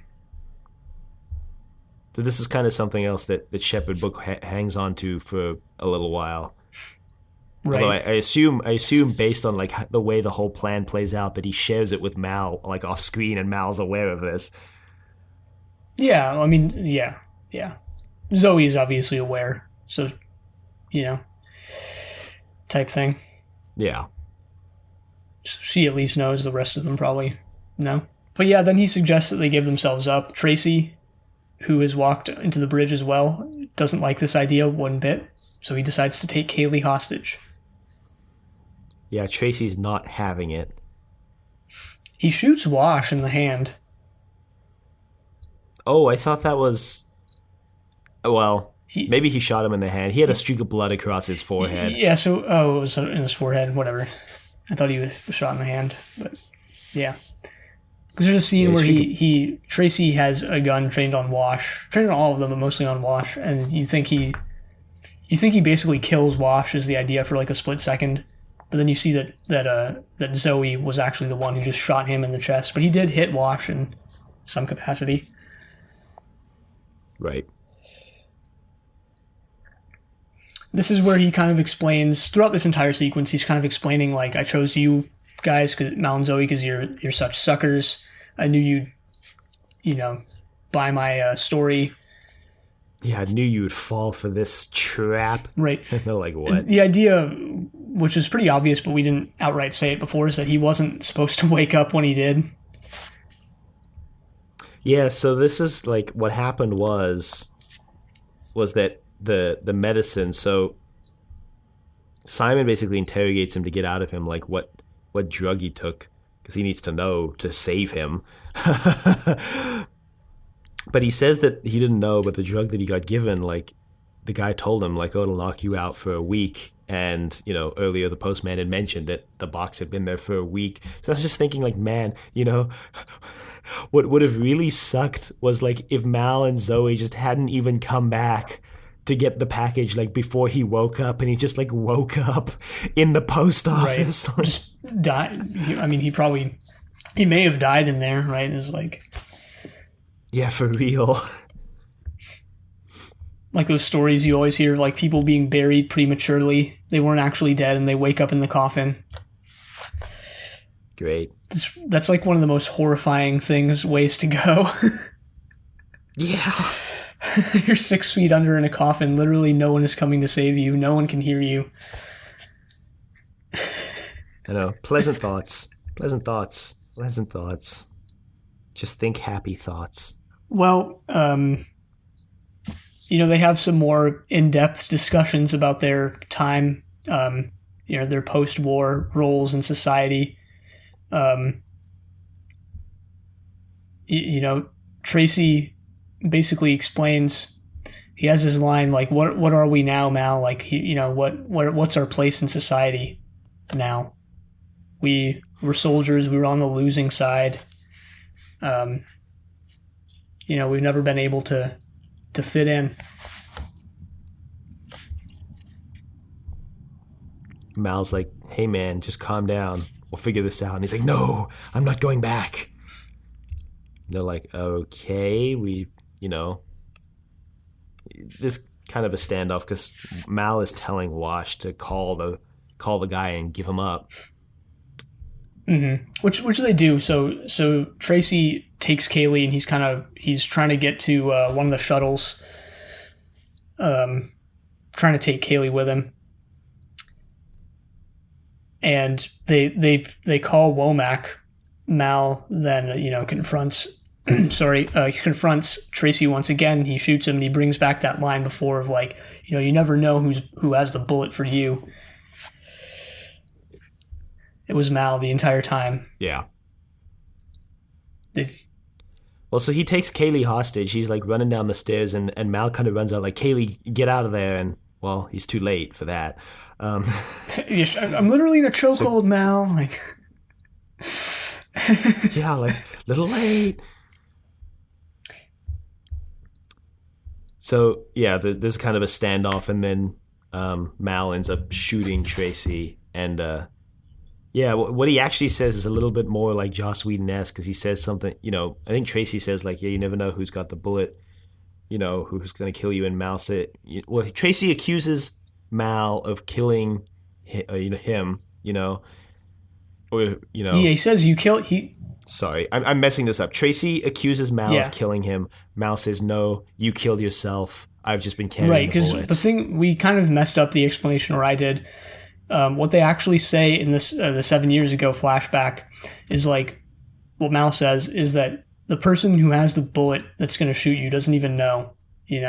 Speaker 1: So this is kind of something else that Shepherd Book hangs on to for a little while.
Speaker 2: Right.
Speaker 1: Although I assume based on like the way the whole plan plays out, that he shares it with Mal like off screen, and Mal's aware of this.
Speaker 2: Yeah, I mean, yeah. Zoe is obviously aware, so, type thing.
Speaker 1: Yeah.
Speaker 2: She at least knows, the rest of them probably no. But yeah, then he suggests that they give themselves up. Tracy, who has walked into the bridge as well, doesn't like this idea one bit, so he decides to take Kaylee hostage.
Speaker 1: Yeah, Tracy's not having it.
Speaker 2: He shoots Wash in the hand.
Speaker 1: Oh, I thought that was. Well,
Speaker 2: He,
Speaker 1: maybe he shot him in the hand. He had a streak of blood across his forehead.
Speaker 2: yeah, so, it was in his forehead, whatever. I thought he was shot in the hand, but yeah. Because there's a
Speaker 1: Yeah,
Speaker 2: scene
Speaker 1: a
Speaker 2: where
Speaker 1: streak of.
Speaker 2: Tracy has a gun trained on all of them, but mostly on Wash, and you think he basically kills Wash is the idea for like a split second, but then you see that Zoe was actually the one who just shot him in the chest, but he did hit Wash in some capacity.
Speaker 1: Right.
Speaker 2: This is where he kind of explains throughout this entire sequence. He's kind of explaining like, I chose you guys, Mal and Zoe, because you're such suckers. I knew you'd, buy my story.
Speaker 1: Yeah, I knew you would fall for this trap.
Speaker 2: Right.
Speaker 1: And they're like, what?
Speaker 2: The idea, which is pretty obvious, but we didn't outright say it before, is that he wasn't supposed to wake up when he did.
Speaker 1: Yeah, so this is like what happened was that the medicine. So Simon basically interrogates him to get out of him like what drug he took because he needs to know to save him. But he says that he didn't know, but the drug that he got given, like the guy told him, like, oh, it'll knock you out for a week. And, earlier the postman had mentioned that the box had been there for a week. So I was just thinking, like, man, what would have really sucked was, like, if Mal and Zoe just hadn't even come back to get the package, like, before he woke up. And he just, like, woke up in the post office.
Speaker 2: Right. Just died. I mean, he may have died in there, right? It's like...
Speaker 1: Yeah, for real.
Speaker 2: Like those stories you always hear of, like people being buried prematurely. They weren't actually dead and they wake up in the coffin.
Speaker 1: Great.
Speaker 2: That's like one of the most horrifying ways to go.
Speaker 1: Yeah.
Speaker 2: You're 6 feet under in a coffin. Literally no one is coming to save you. No one can hear you.
Speaker 1: I know. Pleasant thoughts. Pleasant thoughts. Pleasant thoughts. Just think happy thoughts.
Speaker 2: Well, they have some more in-depth discussions about their time, their post-war roles in society. Tracy basically explains, he has his line like, what are we now, Mal? Like, what's our place in society now? We were soldiers. We were on the losing side. We've never been able to fit in.
Speaker 1: Mal's like, hey man, just calm down. We'll figure this out. And he's like, no, I'm not going back. And they're like, okay, this kind of a standoff because Mal is telling Wash to call the guy and give him up.
Speaker 2: Mm-hmm. Which they do. So Tracy takes Kaylee and he's trying to get to one of the shuttles, trying to take Kaylee with him, and they call Womack. Mal then confronts confronts Tracy once again. He shoots him and he brings back that line before of like, you never know who has the bullet for you. It was Mal the entire time.
Speaker 1: Yeah. Well, so he takes Kaylee hostage. He's like running down the stairs, and Mal kind of runs out like, Kaylee, get out of there. And, well, he's too late for that.
Speaker 2: I'm literally in a chokehold, Mal. Like,
Speaker 1: yeah, like, little late. So, yeah, there's kind of a standoff, and then Mal ends up shooting Tracy, and... yeah, what he actually says is a little bit more like Joss Whedon-esque because he says something, I think Tracy says like, yeah, you never know who's got the bullet, who's going to kill you. And Mal said, well, Tracy accuses Mal of killing him, or,
Speaker 2: Yeah, he says you killed...
Speaker 1: Sorry, I'm messing this up. Tracy accuses Mal of killing him. Mal says, no, you killed yourself. I've just been carrying the bullets. Right,
Speaker 2: because the thing, we kind of messed up the explanation, or I did. What they actually say in this the 7 years ago flashback is like, what Mal says is that the person who has the bullet that's going to shoot you doesn't even know. They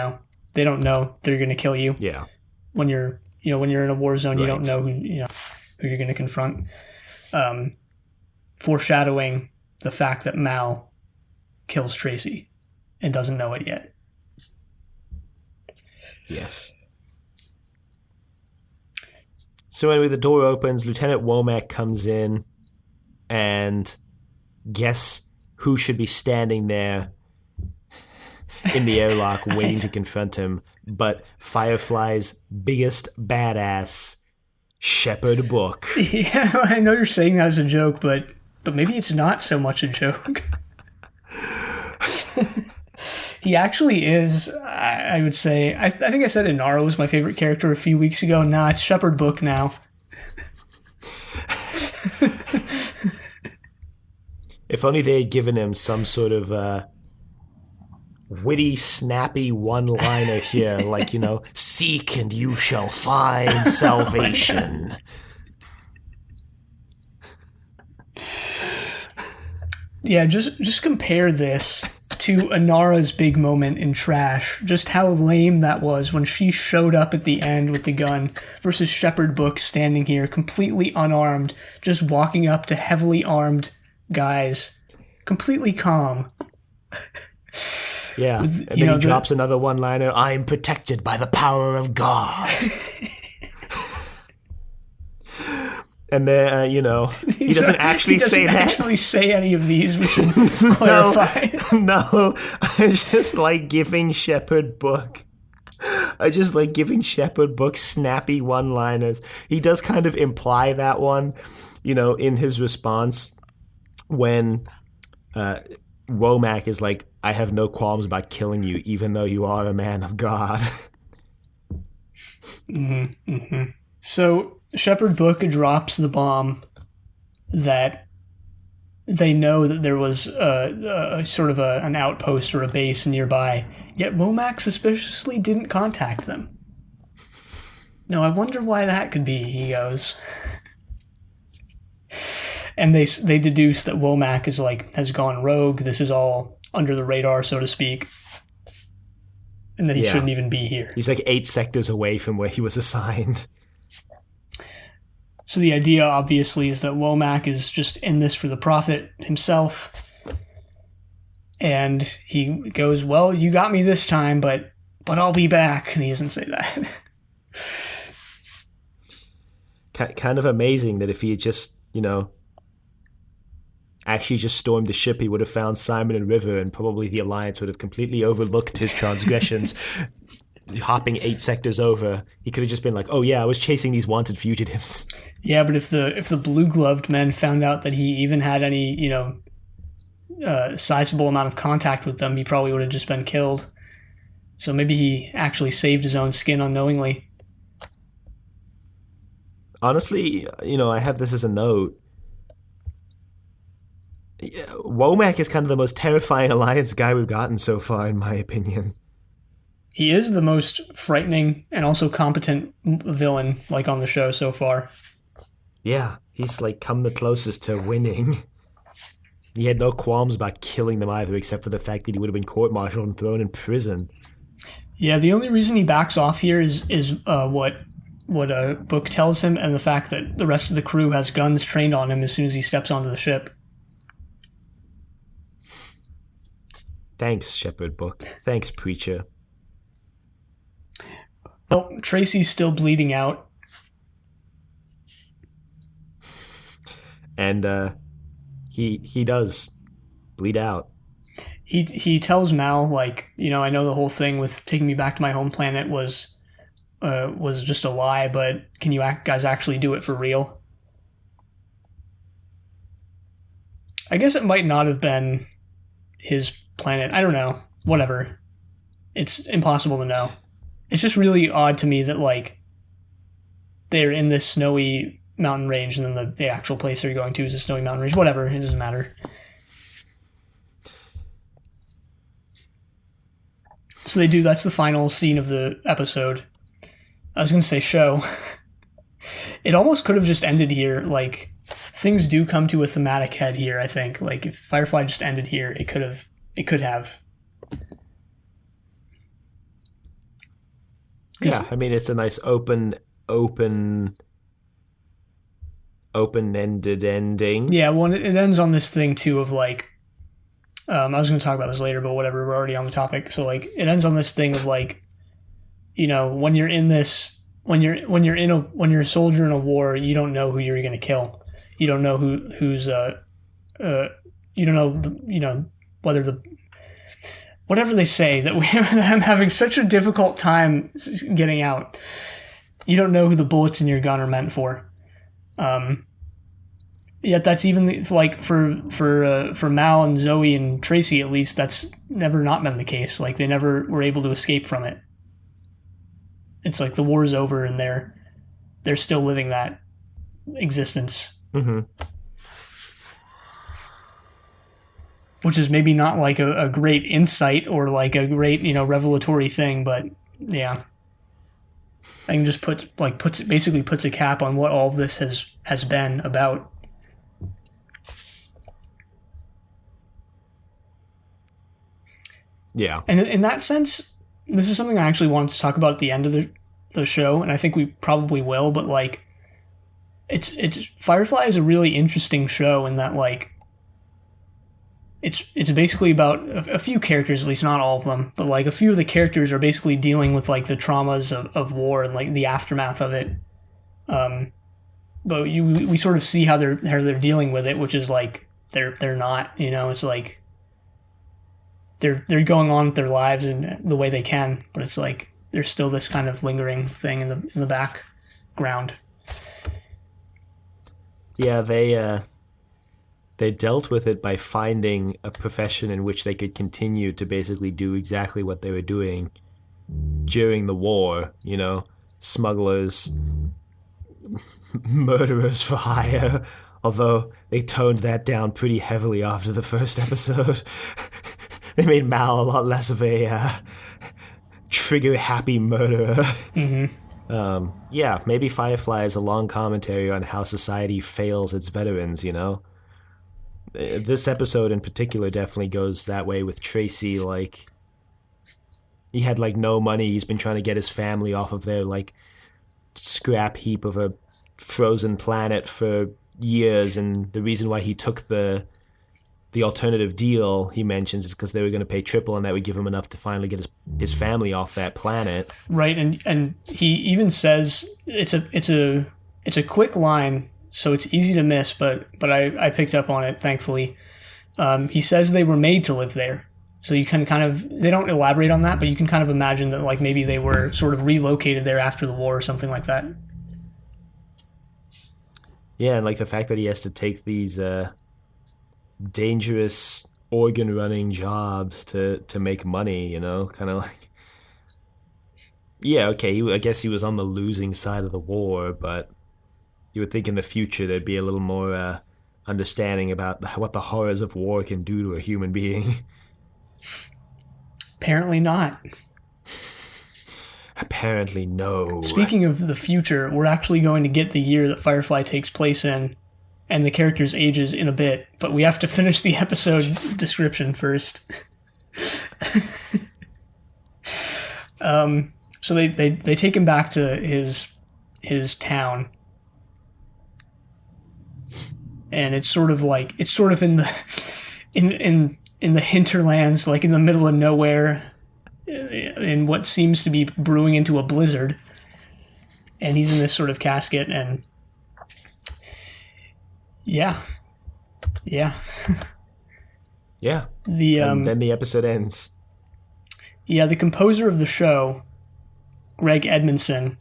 Speaker 2: don't know they're going to kill you.
Speaker 1: Yeah.
Speaker 2: When you're in a war zone, you don't know who you're going to confront. Foreshadowing the fact that Mal kills Tracy and doesn't know it yet.
Speaker 1: Yes. So anyway, the door opens, Lieutenant Womack comes in, and guess who should be standing there in the airlock waiting to confront him but Firefly's biggest badass, Shepherd Book.
Speaker 2: Yeah, I know you're saying that as a joke, but maybe it's not so much a joke. He actually is, I would say, I think I said Inara was my favorite character a few weeks ago. Nah, it's Shepherd Book now.
Speaker 1: If only they had given him some sort of witty, snappy one-liner here, like, seek and you shall find salvation.
Speaker 2: Yeah, just compare this to Inara's big moment in Trash. Just how lame that was when she showed up at the end with the gun versus Shepherd Book standing here completely unarmed, just walking up to heavily armed guys, completely calm.
Speaker 1: Yeah, and then he drops another one-liner, I'm protected by the power of God. And then, he doesn't actually say that.
Speaker 2: He doesn't actually say any of these, we should clarify.
Speaker 1: No, I just like giving Shepherd Book snappy one-liners. He does kind of imply that one, in his response when Womack is like, I have no qualms about killing you, even though you are a man of God.
Speaker 2: Mm-hmm, mm-hmm. So Shepherd Book drops the bomb that they know that there was a sort of an outpost or a base nearby, yet Womack suspiciously didn't contact them. Now, I wonder why that could be, he goes. And they deduce that Womack has gone rogue. This is all under the radar, so to speak. And that he shouldn't even be here.
Speaker 1: He's like 8 sectors away from where he was assigned.
Speaker 2: So the idea, obviously, is that Womack is just in this for the profit himself. And he goes, well, you got me this time, but I'll be back. And he doesn't say that.
Speaker 1: Kind of amazing that if he had just, actually just stormed the ship, he would have found Simon and River, and probably the Alliance would have completely overlooked his transgressions. Hopping 8 sectors over, he could have just been like, oh yeah, I was chasing these wanted fugitives.
Speaker 2: Yeah, but if the blue-gloved men found out that he even had any, sizable amount of contact with them, he probably would have just been killed. So maybe he actually saved his own skin unknowingly.
Speaker 1: Honestly, I have this as a note. Womack is kind of the most terrifying Alliance guy we've gotten so far, in my opinion.
Speaker 2: He is the most frightening and also competent villain, on the show so far.
Speaker 1: Yeah, he's come the closest to winning. He had no qualms about killing them either, except for the fact that he would have been court-martialed and thrown in prison.
Speaker 2: Yeah, the only reason he backs off here is what Book tells him, and the fact that the rest of the crew has guns trained on him as soon as he steps onto the ship.
Speaker 1: Thanks, Shepherd Book. Thanks, Preacher.
Speaker 2: Well, Tracy's still bleeding out.
Speaker 1: And he does bleed out.
Speaker 2: He tells Mal, I know the whole thing with taking me back to my home planet was just a lie, but can you guys actually do it for real? I guess it might not have been his planet. I don't know. Whatever. It's impossible to know. It's just really odd to me that, they're in this snowy mountain range, and then the actual place they're going to is a snowy mountain range. Whatever. It doesn't matter. So they do. That's the final scene of the episode. I was going to say show. It almost could have just ended here. Things do come to a thematic head here, I think. If Firefly just ended here, it could have.
Speaker 1: Yeah, I mean, it's a nice open-ended ending.
Speaker 2: Yeah, well, it ends on this thing, too, of, I was going to talk about this later, but whatever. We're already on the topic. So like, it ends on this thing of like, when you're in this, when you're a soldier in a war, you don't know who you're going to kill. You don't know who's you don't know whether whatever they say that that I'm having such a difficult time getting out. You don't know who the bullets in your gun are meant for. Yet that's even like for Mal and Zoe and Tracy, at least, that's never not been the case. Like they never were able to escape from it. It's like the war's over and they're still living that existence.
Speaker 1: Mm-hmm.
Speaker 2: Which is maybe not like a great insight or like a great, revelatory thing, but yeah. I can just puts a cap on what all of this has been about.
Speaker 1: Yeah.
Speaker 2: And in that sense, this is something I actually wanted to talk about at the end of the show, and I think we probably will, but like it's Firefly is a really interesting show in that like it's basically about a few characters, at least not all of them, but like a few of the characters are basically dealing with like the traumas of war and like the aftermath of it. But we sort of see how they're dealing with it, which is like they're not, it's like they're going on with their lives in the way they can, but it's like there's still this kind of lingering thing in the background.
Speaker 1: Yeah, they dealt with it by finding a profession in which they could continue to basically do exactly what they were doing during the war, smugglers, murderers for hire, although they toned that down pretty heavily after the first episode. They made Mal a lot less of a trigger-happy murderer.
Speaker 2: Mm-hmm.
Speaker 1: Yeah, maybe Firefly is a long commentary on how society fails its veterans, This episode in particular definitely goes that way with Tracy. Like, he had like no money. He's been trying to get his family off of their like scrap heap of a frozen planet for years, and the reason why he took the alternative deal he mentions is because they were going to pay triple, and that would give him enough to finally get his family off that planet.
Speaker 2: Right, and he even says it's a quick line. So it's easy to miss, but I picked up on it, thankfully. He says they were made to live there. So you can kind of, they don't elaborate on that, but you can kind of imagine that like maybe they were sort of relocated there after the war or something like that.
Speaker 1: Yeah, and like the fact that he has to take these dangerous organ-running jobs to make money, kind of like... Yeah, okay, I guess he was on the losing side of the war, but... You would think in the future there'd be a little more understanding about what the horrors of war can do to a human being.
Speaker 2: Apparently not.
Speaker 1: Apparently no.
Speaker 2: Speaking of the future, we're actually going to get the year that Firefly takes place in and the characters' ages in a bit, but we have to finish the episode description first. So they take him back to his town. And it's sort of in the hinterlands, like in the middle of nowhere, in what seems to be brewing into a blizzard. And he's in this sort of casket, and yeah.
Speaker 1: Yeah.
Speaker 2: And
Speaker 1: then the episode ends.
Speaker 2: Yeah, the composer of the show, Greg Edmondson,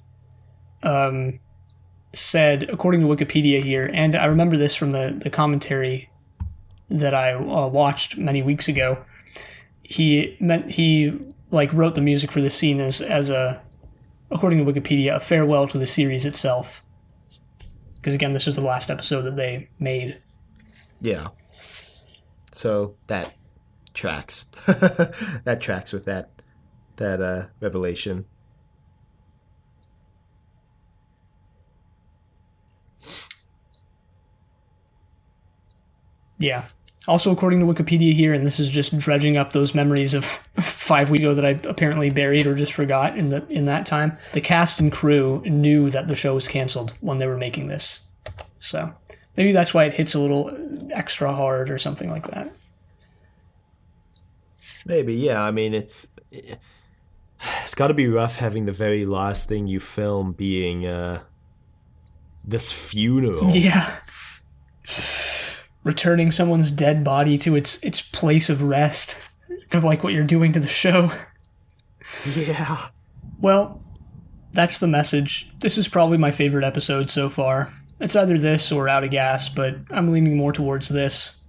Speaker 2: said, according to Wikipedia here, and I remember this from the commentary that I watched many weeks ago, he wrote the music for this scene as a, according to Wikipedia, a farewell to the series itself. Because again, this was the last episode that they made.
Speaker 1: Yeah. So that tracks. That tracks with that revelation.
Speaker 2: Yeah. Also, according to Wikipedia here, and this is just dredging up those memories of 5 weeks ago that I apparently buried or just forgot in that time, the cast and crew knew that the show was canceled when they were making this. So maybe that's why it hits a little extra hard or something like that.
Speaker 1: Maybe, yeah. I mean, it's got to be rough having the very last thing you film being this funeral.
Speaker 2: Yeah. Returning someone's dead body to its place of rest. Kind of like what you're doing to the show.
Speaker 1: Yeah.
Speaker 2: Well, that's the message. This is probably my favorite episode so far. It's either this or Out of Gas, but I'm leaning more towards this.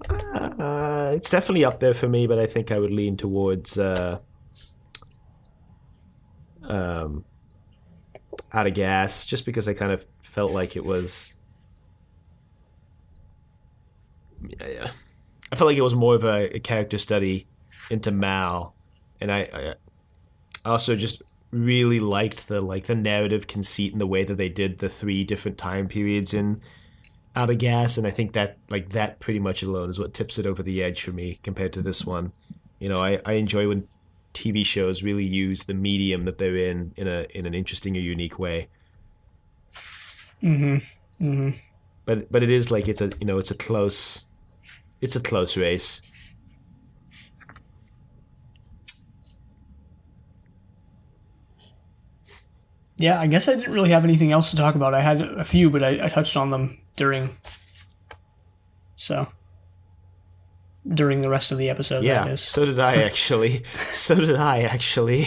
Speaker 1: It's definitely up there for me, but I think I would lean towards Out of Gas, just because I kind of felt like it was. Yeah, I felt like it was more of a character study into Mal, and I also just really liked the narrative conceit and the way that they did the three different time periods in Out of Gas, and I think that that pretty much alone is what tips it over the edge for me compared to this one. I enjoy when TV shows really use the medium that they're in an interesting or unique way.
Speaker 2: Mm-hmm. Mm-hmm.
Speaker 1: But it is like it's a close race.
Speaker 2: Yeah, I guess I didn't really have anything else to talk about. I had a few, but I touched on them so during the rest of the episode.
Speaker 1: Yeah,
Speaker 2: that is.
Speaker 1: so did I actually. So did I actually.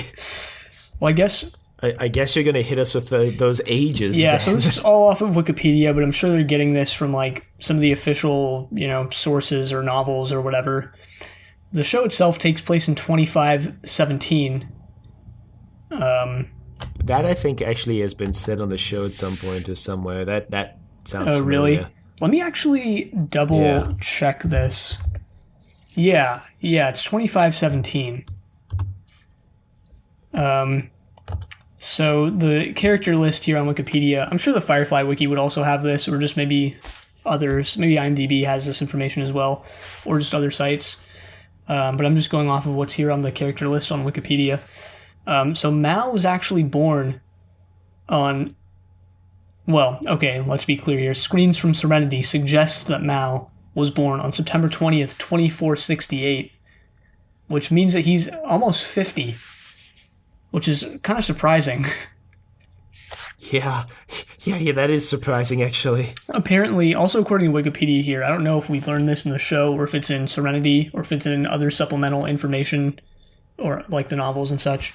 Speaker 2: Well, I guess.
Speaker 1: I guess you're gonna hit us with those ages.
Speaker 2: Yeah,
Speaker 1: then.
Speaker 2: so this is all off of Wikipedia, but I'm sure they're getting this from like some of the official, sources or novels or whatever. The show itself takes place in 2517.
Speaker 1: That I think actually has been said on the show at some point or somewhere. That sounds
Speaker 2: Oh,
Speaker 1: familiar.
Speaker 2: really? Let me actually double check this. Yeah, it's 2517. So the character list here on Wikipedia, I'm sure the Firefly Wiki would also have this, or just maybe others. Maybe IMDb has this information as well, or just other sites. But I'm just going off of what's here on the character list on Wikipedia. So Mal was actually born on... Well, okay, let's be clear here. Screens from Serenity suggests that Mal was born on September 20th, 2468, which means that he's almost 50, which is kind of surprising.
Speaker 1: Yeah, that is surprising, actually.
Speaker 2: Apparently, also according to Wikipedia here, I don't know if we learned this in the show or if it's in Serenity or if it's in other supplemental information or like the novels and such,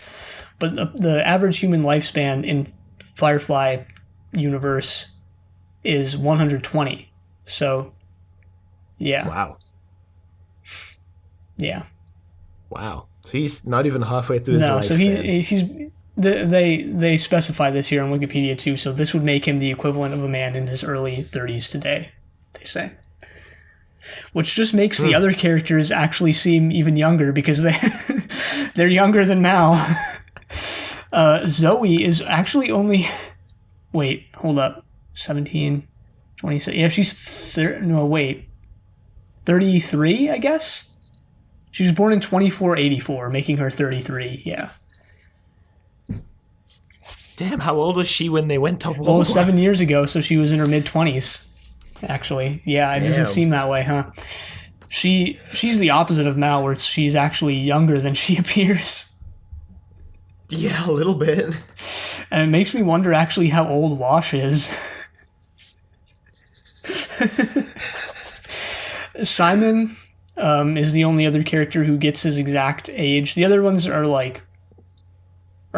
Speaker 2: but the average human lifespan in Firefly universe is 120. So, yeah.
Speaker 1: Wow.
Speaker 2: Yeah.
Speaker 1: Wow. So he's not even halfway through his life.
Speaker 2: No, so he's they specify this here on Wikipedia too. So this would make him the equivalent of a man in his early 30s today, they say. Which just makes the other characters actually seem even younger because they're younger than Mal. Zoe is actually only... Wait, hold up. 17, 26... Yeah, she's... 33, I guess? She was born in 2484, making her 33, yeah.
Speaker 1: Damn, how old was she when they went to war?
Speaker 2: Well, 7 years ago, so she was in her mid-20s, actually. Yeah, it doesn't seem that way, huh? She's the opposite of Mal, where she's actually younger than she appears.
Speaker 1: Yeah, a little bit.
Speaker 2: And it makes me wonder actually how old Wash is. Simon is the only other character who gets his exact age. The other ones are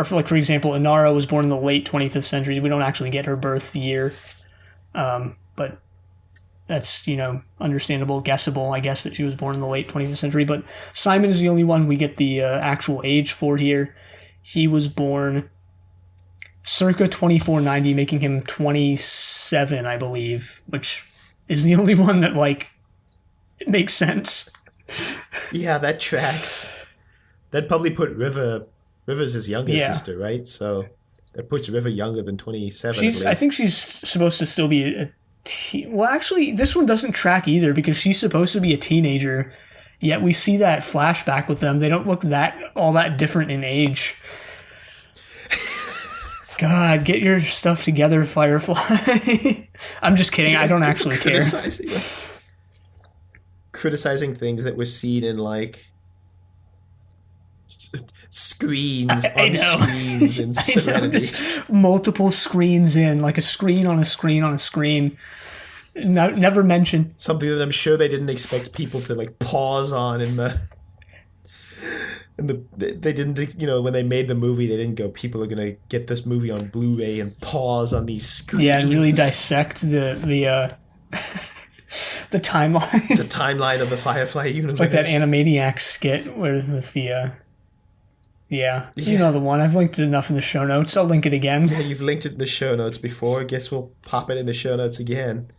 Speaker 2: for example, Inara was born in the late 25th century. We don't actually get her birth year. But that's, understandable, guessable, I guess, that she was born in the late 20th century. But Simon is the only one we get the actual age for here. He was born circa 2490, making him 27, I believe, which is the only one that, it makes sense.
Speaker 1: Yeah, that tracks. That'd probably put River's his younger sister, right? So that puts River younger than 27, at least.
Speaker 2: I think she's supposed to still be a well, actually, this one doesn't track either because she's supposed to be a teenager, yet we see that flashback with them. They don't look all that different in age. God, get your stuff together, Firefly. I'm just kidding. I don't actually care.
Speaker 1: criticizing things that were seen in like screens
Speaker 2: I
Speaker 1: on
Speaker 2: know.
Speaker 1: screens in
Speaker 2: I know.
Speaker 1: Serenity.
Speaker 2: Multiple screens in, like a screen on a screen on a screen. No, never mentioned.
Speaker 1: Something that I'm sure they didn't expect people to like pause on in the. And they didn't, when they made the movie, they didn't go, people are going to get this movie on Blu-ray and pause on these
Speaker 2: Yeah, and really
Speaker 1: screens.
Speaker 2: dissect the
Speaker 1: The
Speaker 2: timeline.
Speaker 1: timeline of the Firefly
Speaker 2: It's like that
Speaker 1: universe.
Speaker 2: Animaniacs skit with the yeah, you
Speaker 1: Yeah.
Speaker 2: know the one. I've linked it enough in the show notes. I'll link it again.
Speaker 1: Yeah, you've linked it in the show notes before. I guess we'll pop it in the show notes again.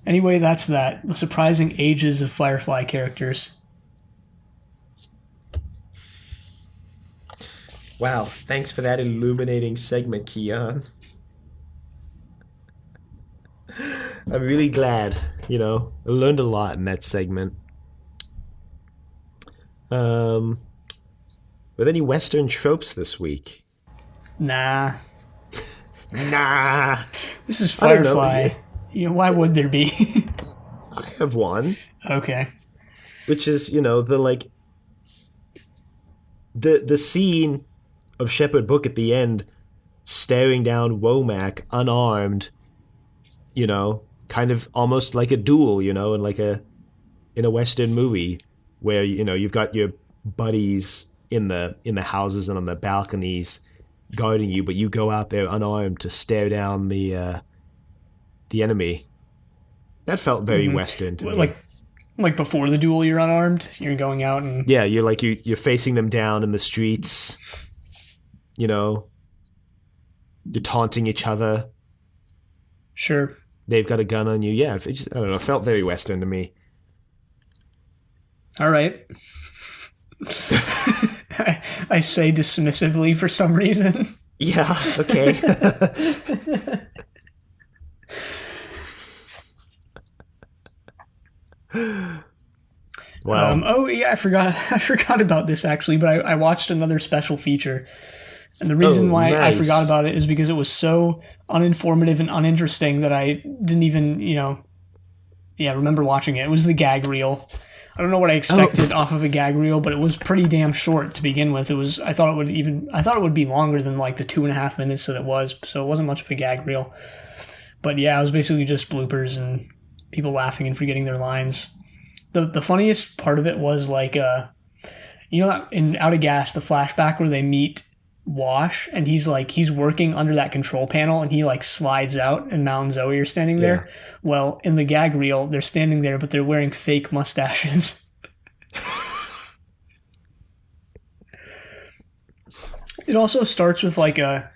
Speaker 2: Anyway, that's that. The surprising ages of Firefly characters.
Speaker 1: Wow, thanks for that illuminating segment, Keon. I'm really glad, I learned a lot in that segment. Were there any Western tropes this week?
Speaker 2: Nah,
Speaker 1: Nah,
Speaker 2: this is
Speaker 1: I don't know.
Speaker 2: Firefly. Why would there be?
Speaker 1: I have one,
Speaker 2: Okay.
Speaker 1: which is, the scene of Shepherd Book at the end staring down Womack unarmed, kind of almost like a duel, and like in a Western movie where you've got your buddies in the houses and on the balconies guarding you, but you go out there unarmed to stare down the enemy. That felt very Western to me.
Speaker 2: Like before the duel, you're unarmed. You're going out and
Speaker 1: Yeah, you're facing them down in the streets. You're taunting each other.
Speaker 2: sure.
Speaker 1: They've got a gun on you. Yeah, I don't know. It felt very Western to me.
Speaker 2: All right. I say dismissively for some reason.
Speaker 1: Yeah, okay. Wow.
Speaker 2: Oh yeah, I forgot. I forgot about this actually, but I watched another special feature, and the reason
Speaker 1: Oh,
Speaker 2: why I forgot
Speaker 1: nice.
Speaker 2: about it is because it was so uninformative and uninteresting that I didn't even remember watching it. It was the gag reel. I don't know what I expected off of a gag reel, but it was pretty damn short to begin with. It was. I thought it would be longer than like the 2.5 minutes that it was, so it wasn't much of a gag reel. But yeah, it was basically just bloopers and people laughing and forgetting their lines. The funniest part of it was like in Out of Gas, the flashback where they meet Wash and he's working under that control panel and he like slides out and Mal and Zoe are standing
Speaker 1: Yeah.
Speaker 2: there. Well, in the gag reel, they're standing there but they're wearing fake mustaches. It also starts with like a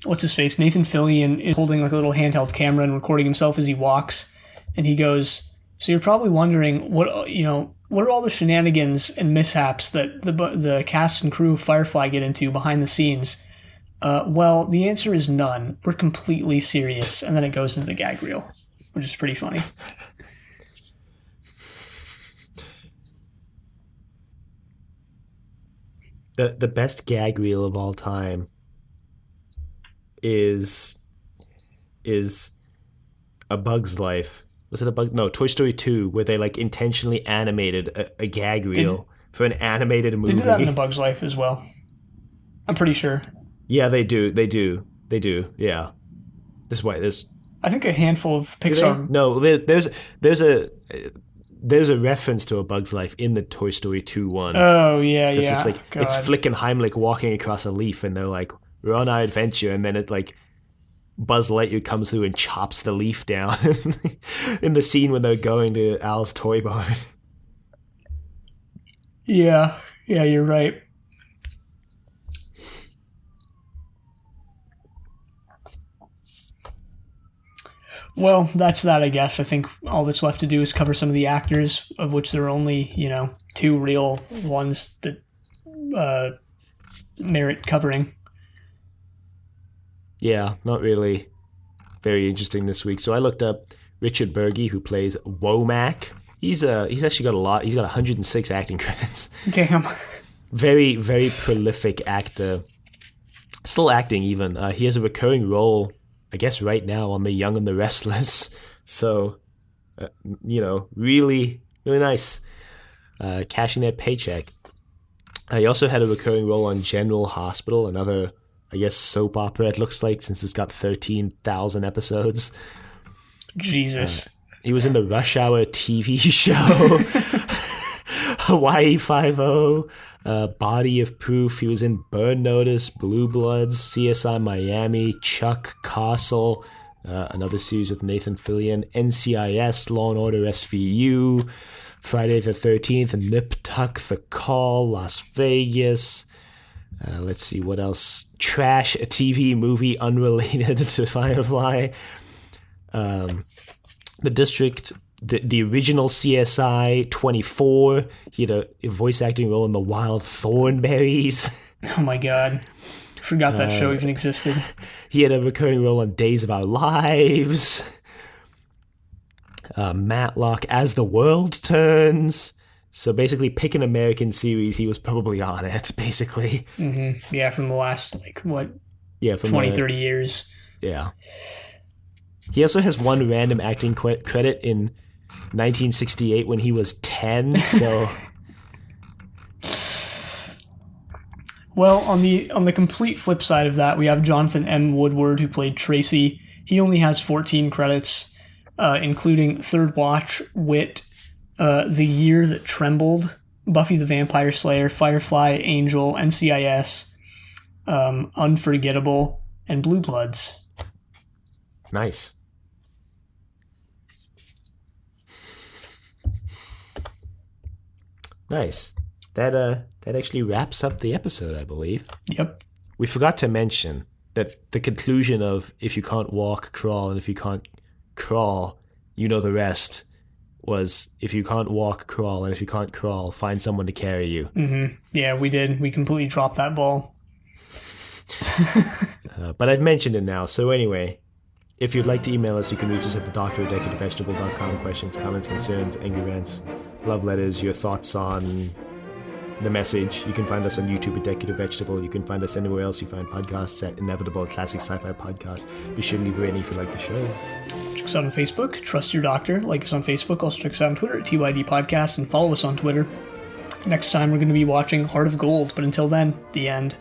Speaker 2: what's his face? Nathan Fillion is holding like a little handheld camera and recording himself as he walks, and he goes, "So you're probably wondering what are all the shenanigans and mishaps that the cast and crew of Firefly get into behind the scenes?" Well, the answer is none. We're completely serious, and then it goes into the gag reel, which is pretty funny.
Speaker 1: The best gag reel of all time is A Bug's Life. Was it a bug? No, Toy Story 2, where they like intentionally animated a gag reel for an animated
Speaker 2: They do that in A
Speaker 1: movie.
Speaker 2: Bug's Life as well. I'm pretty sure.
Speaker 1: Yeah, they do. They do. They do. Yeah. This is why this.
Speaker 2: I think a handful of
Speaker 1: Do they?
Speaker 2: Pixar.
Speaker 1: No, there's a reference to A Bug's Life in the Toy Story 2 one.
Speaker 2: Oh yeah,
Speaker 1: This is
Speaker 2: yeah.
Speaker 1: like it's
Speaker 2: God.
Speaker 1: Flick and Heimlich walking across a leaf, and they're like, "We're on our adventure," and then it's like Buzz Lightyear comes through and chops the leaf down in the scene when they're going to Al's toy barn.
Speaker 2: Yeah, yeah, you're right. Well, that's that, I guess. I think all that's left to do is cover some of the actors, of which there are only, two real ones that uh, merit covering.
Speaker 1: Yeah, not really very interesting this week. So I looked up Richard Burgi, who plays Womack. He's actually got a lot. He's got 106 acting credits.
Speaker 2: Damn.
Speaker 1: Very, very prolific actor. Still acting even. He has a recurring role, I guess, right now on The Young and the Restless. So really, really nice. Cashing that paycheck. He also had a recurring role on General Hospital, another, I guess, soap opera, it looks like, since it's got 13,000 episodes.
Speaker 2: Jesus.
Speaker 1: He was in the Rush Hour TV show, Hawaii Five-0, Body of Proof. He was in Burn Notice, Blue Bloods, CSI Miami, Chuck, Castle, another series with Nathan Fillion, NCIS, Law & Order SVU, Friday the 13th, Nip Tuck, The Call, Las Vegas. Let's see, what else? Trash, a TV movie unrelated to Firefly. The District, the original CSI 24. He had a voice acting role in The Wild Thornberries.
Speaker 2: Oh my god. Forgot that show even existed.
Speaker 1: He had a recurring role on Days of Our Lives. Matlock, As the World Turns. So basically, pick an American series, he was probably on it, basically.
Speaker 2: Mm-hmm. Yeah, from the last,
Speaker 1: from
Speaker 2: 20, 30 years.
Speaker 1: Yeah. He also has one random acting credit in 1968 when he was 10, so...
Speaker 2: Well, on the complete flip side of that, we have Jonathan M. Woodward, who played Tracy. He only has 14 credits, including Third Watch, Wit, The Year That Trembled, Buffy the Vampire Slayer, Firefly, Angel, NCIS, Unforgettable, and Blue Bloods.
Speaker 1: Nice. Nice. That actually wraps up the episode, I believe.
Speaker 2: Yep.
Speaker 1: We forgot to mention that the conclusion of if you can't walk, crawl, and if you can't crawl, you know the rest was if you can't walk, crawl, and if you can't crawl, find someone to carry you.
Speaker 2: Mm-hmm. Yeah, we did. We completely dropped that ball.
Speaker 1: But I've mentioned it now. So anyway, if you'd like to email us, you can reach us at thedoctor@decadvegetable.com. Questions, comments, concerns, angry rants, love letters, your thoughts on the message. You can find us on YouTube at Decade of Vegetable. You can find us anywhere else you find podcasts at Inevitable Classic Sci-Fi Podcast. Be sure to leave a rating if you like the show.
Speaker 2: Check us out on Facebook, Trust Your Doctor. Like us on Facebook. Also check us out on Twitter at TYD Podcast and follow us on Twitter. Next time we're going to be watching Heart of Gold, but until then, the end.